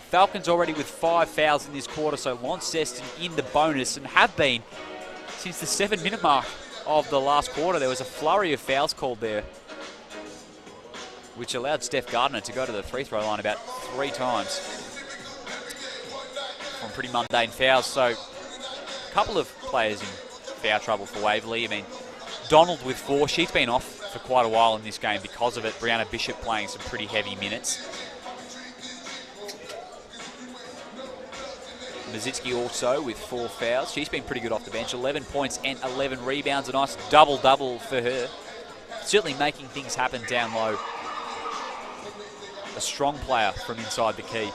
Falcons already with 5 fouls in this quarter, so Launceston in the bonus, and have been since the 7-minute mark of the last quarter. There was a flurry of fouls called there, which allowed Steph Gardner to go to the free throw line about 3 times from pretty mundane fouls. So a couple of players in foul trouble for Waverley. I mean, Donald with 4. She's been off for quite a while in this game because of it. Brianna Bishop playing some pretty heavy minutes. Mazitsky also with 4 fouls. She's been pretty good off the bench. 11 points and 11 rebounds. A nice double-double for her. Certainly making things happen down low. A strong player from inside the key.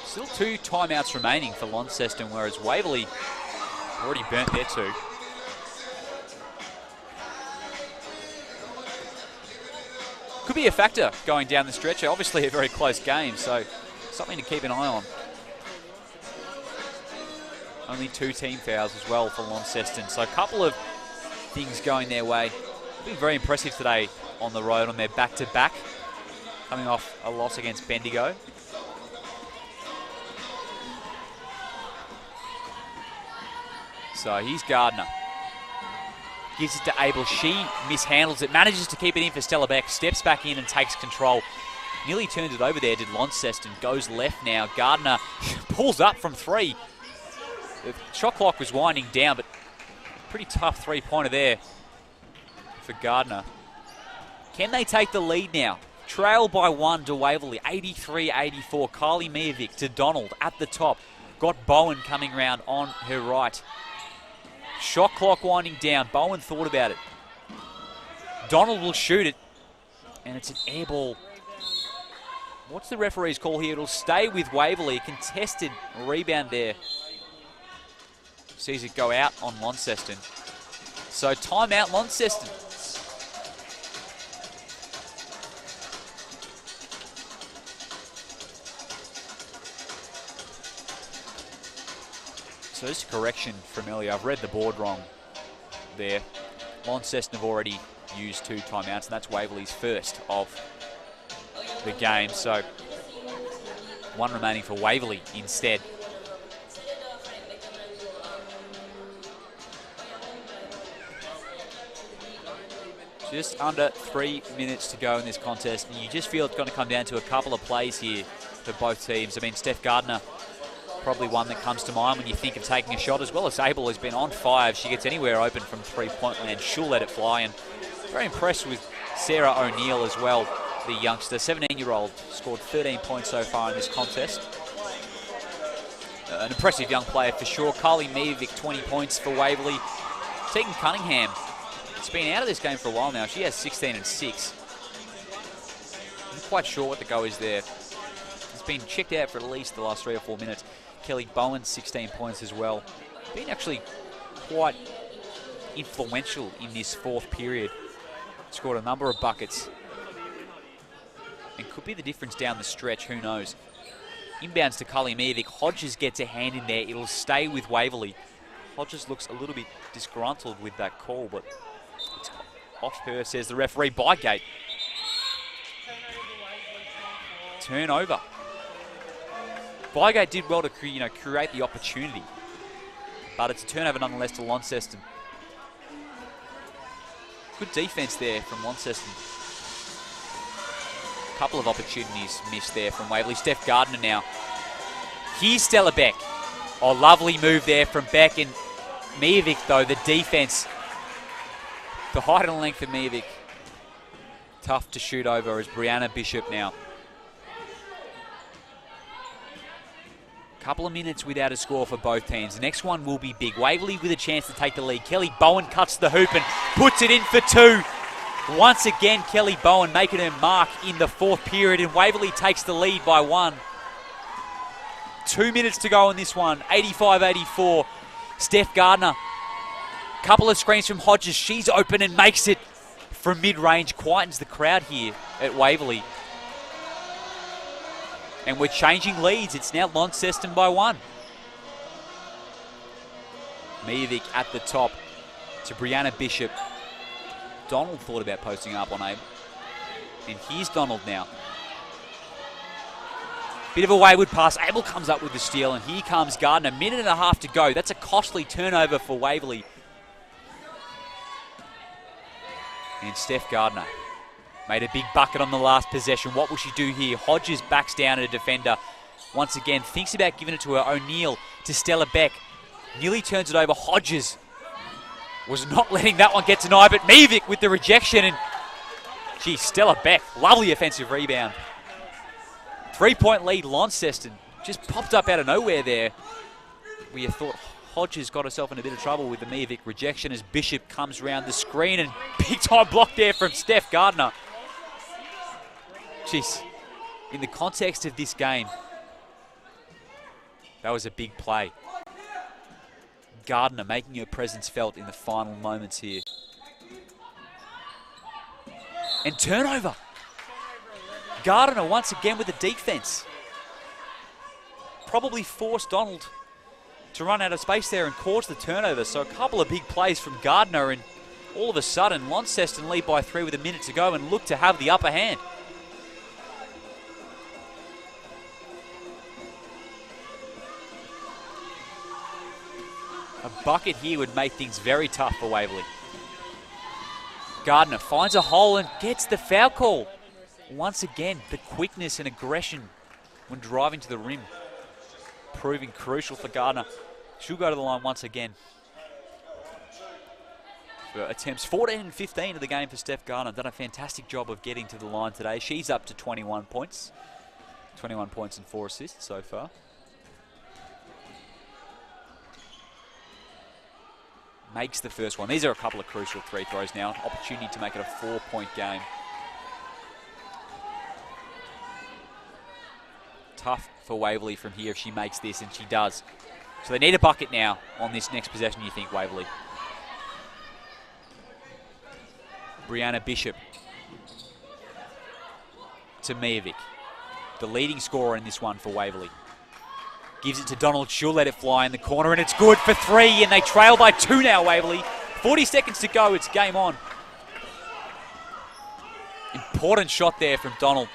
Still 2 timeouts remaining for Launceston, whereas Waverley already burnt their 2. Could be a factor going down the stretch. Obviously a very close game, so something to keep an eye on. Only 2 team fouls as well for Launceston. So a couple of things going their way. Been very impressive today on the road on their back-to-back, coming off a loss against Bendigo. So here's Gardner. Gives it to Abel. She mishandles it. Manages to keep it in for Stella Beck. Steps back in and takes control. Nearly turned it over there, did Launceston. Goes left now. Gardner pulls up from 3. The shot clock was winding down, but pretty tough 3-pointer there for Gardner. Can they take the lead now? Trail by 1 to Waverley. 83-84. Kylie Miovic to Donald at the top. Got Bowen coming round on her right. Shot clock winding down. Bowen thought about it. Donald will shoot it. And it's an air ball. What's the referee's call here? It'll stay with Waverley. Contested rebound there. Sees it go out on Launceston. So timeout Launceston. So just a correction from earlier. I've read the board wrong there. Launceston have already used 2 timeouts, and that's Waverley's first of the game. So 1 remaining for Waverley instead. Just under 3 minutes to go in this contest, and you just feel it's going to come down to a couple of plays here for both teams. I mean, Steph Gardner, probably one that comes to mind when you think of taking a shot, as well as Abel has been on fire. If she gets anywhere open from 3-point land, she'll let it fly. And very impressed with Sarah O'Neill as well, the youngster, 17-year-old, scored 13 points so far in this contest. An impressive young player for sure. Kylie Miovic, 20 points for Waverley. Tegan Cunningham, it's been out of this game for a while now. She has 16 and 6. quite sure what the go is there. He's been checked out for at least the last 3 or 4 minutes. Kelly Bowen, 16 points as well. Been actually quite influential in this fourth period. Scored a number of buckets. And could be the difference down the stretch, who knows. Inbounds to Cully Mevic. Hodges gets a hand in there. It'll stay with Waverley. Hodges looks a little bit disgruntled with that call, but it's off her, says the referee. Bygate. Turnover. Bygate did well to create the opportunity, but it's a turnover nonetheless to Launceston. Good defense there from Launceston. Couple of opportunities missed there from Waverley. Steph Gardner now. Here's Stella Beck. Oh, lovely move there from Beck. And Miovic, though, the defense. The height and length of Miovic. Tough to shoot over as Brianna Bishop now. Couple of minutes without a score for both teams. The next one will be big. Waverley with a chance to take the lead. Kelly Bowen cuts the hoop and puts it in for 2. Once again, Kelly Bowen making her mark in the fourth period, and Waverley takes the lead by 1. 2 minutes to go in this one, 85-84. Steph Gardner, couple of screens from Hodges. She's open and makes it from mid-range. Quietens the crowd here at Waverley. And we're changing leads. It's now Launceston by 1. Miovic at the top to Brianna Bishop. Donald thought about posting up on Abel. And here's Donald now. Bit of a wayward pass. Abel comes up with the steal, and here comes Gardner. 1.5 minutes to go. That's a costly turnover for Waverley. And Steph Gardner made a big bucket on the last possession. What will she do here? Hodges backs down at a defender. Once again, thinks about giving it to her. O'Neill to Stella Beck. Nearly turns it over. Hodges was not letting that one get denied, but Miovic with the rejection. And, gee, Stella Beck, lovely offensive rebound. 3-point lead, Launceston. Just popped up out of nowhere there. We thought Hodges got herself in a bit of trouble with the Miovic rejection as Bishop comes round the screen, and big time block there from Steph Gardner. Jeez, in the context of this game, that was a big play. Gardner making her presence felt in the final moments here. And turnover. Gardner once again with the defense. Probably forced Donald to run out of space there and cause the turnover. So a couple of big plays from Gardner, and all of a sudden Launceston lead by 3 with 1 minute to go and look to have the upper hand. A bucket here would make things very tough for Waverley. Gardner finds a hole and gets the foul call. Once again, the quickness and aggression when driving to the rim, proving crucial for Gardner. She'll go to the line once again. For attempts 14 and 15 of the game for Steph Gardner. Done a fantastic job of getting to the line today. She's up to 21 points. 21 points and 4 assists so far. Makes the first one. These are a couple of crucial free throws now. Opportunity to make it a 4-point game. Tough for Waverley from here if she makes this, and she does. So they need a bucket now on this next possession, you think, Waverley. Brianna Bishop to Miovic, the leading scorer in this one for Waverley. Gives it to Donald. She'll let it fly in the corner, and it's good for 3, and they trail by 2 now, Waverley. 40 seconds to go. It's game on. Important shot there from Donald.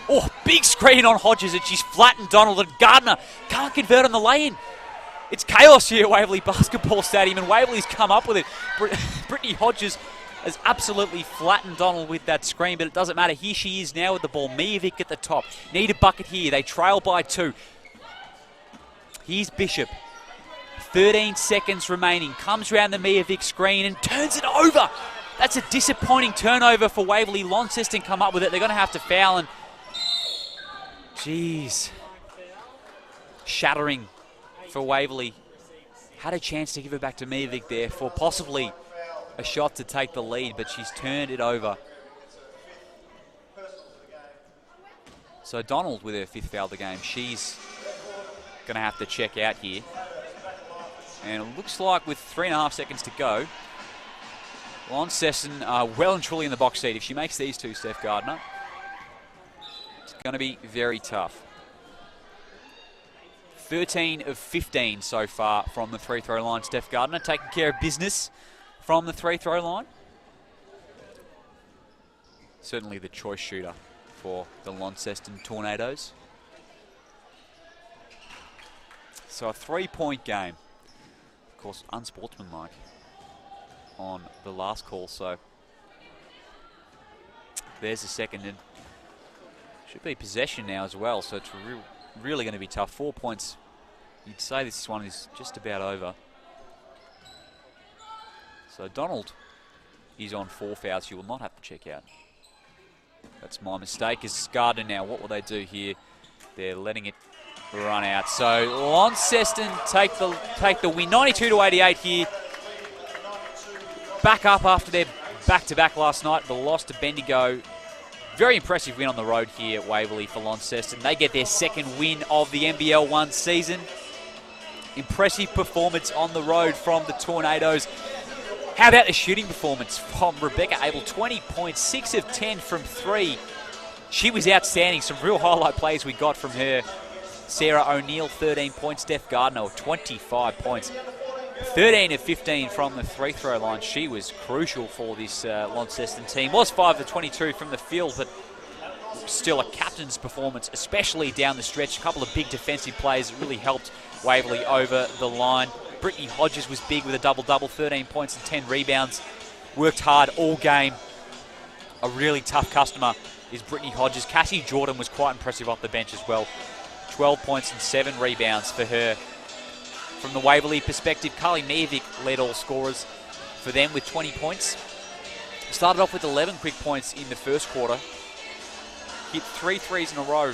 Oh, big screen on Hodges, and she's flattened Donald, and Gardner can't convert on the lay-in. It's chaos here at Waverley Basketball Stadium, and Waverley's come up with it. Brittany Hodges has absolutely flattened Donald with that screen, but it doesn't matter. Here she is now with the ball. Miovic at the top. Need a bucket here. They trail by 2. Here's Bishop. 13 seconds remaining. Comes round the Miovic screen and turns it over. That's a disappointing turnover for Waverley. Launceston come up with it. They're going to have to foul, and jeez. Shattering for Waverley. Had a chance to give it back to Miovic there for possibly a shot to take the lead, but she's turned it over. So Donald with her 5th foul of the game. She's going to have to check out here. And it looks like with 3.5 seconds to go, Launceston are well and truly in the box seat. If she makes these two, Steph Gardner, it's going to be very tough. 13 of 15 so far from the free throw line. Steph Gardner taking care of business from the free throw line. Certainly the choice shooter for the Launceston Tornadoes. So a 3-point game. Of course, unsportsmanlike on the last call. So there's the second, and should be possession now as well. So it's really going to be tough. 4 points. You'd say this one is just about over. So Donald is on 4 fouls. She will not have to check out. That's my mistake. As Gardner now, what will they do here? They're letting it run out. So Launceston take the win, 92-88 here. Back up after their back-to-back last night. The loss to Bendigo. Very impressive win on the road here at Waverley for Launceston. They get their 2nd win of the NBL1 season. Impressive performance on the road from the Tornadoes. How about the shooting performance from Rebecca Abel? 20 points, 6 of 10 from 3. She was outstanding. Some real highlight plays we got from her. Sarah O'Neill, 13 points. Steph Gardner, 25 points. 13 of 15 from the free throw line. She was crucial for this Launceston team. Was 5 of 22 from the field, but still a captain's performance, especially down the stretch. A couple of big defensive plays that really helped Waverley over the line. Brittany Hodges was big with a double-double, 13 points and 10 rebounds. Worked hard all game. A really tough customer is Brittany Hodges. Cassie Jordan was quite impressive off the bench as well. 12 points and 7 rebounds for her. From the Waverley perspective, Carly Mievic led all scorers for them with 20 points. Started off with 11 quick points in the first quarter. Hit 3 threes in a row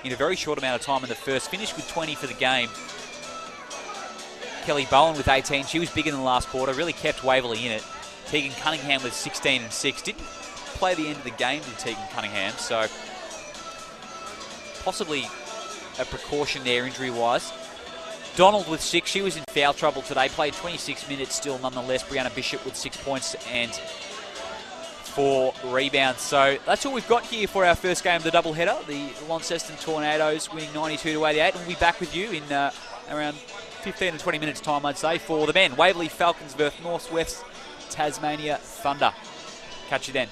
in a very short amount of time in the first. Finished with 20 for the game. Kelly Bowen with 18. She was big in the last quarter. Really kept Waverley in it. Tegan Cunningham with 16 and 6. Didn't play the end of the game to Tegan Cunningham, so possibly a precaution there injury-wise. Donald with 6. She was in foul trouble today. Played 26 minutes still nonetheless. Brianna Bishop with 6 points and 4 rebounds. So that's all we've got here for our first game of the doubleheader. The Launceston Tornadoes winning 92-88. And we'll be back with you in around 15 to 20 minutes time, I'd say, for the men. Waverley Falcons versus Northwest Tasmania Thunder. Catch you then.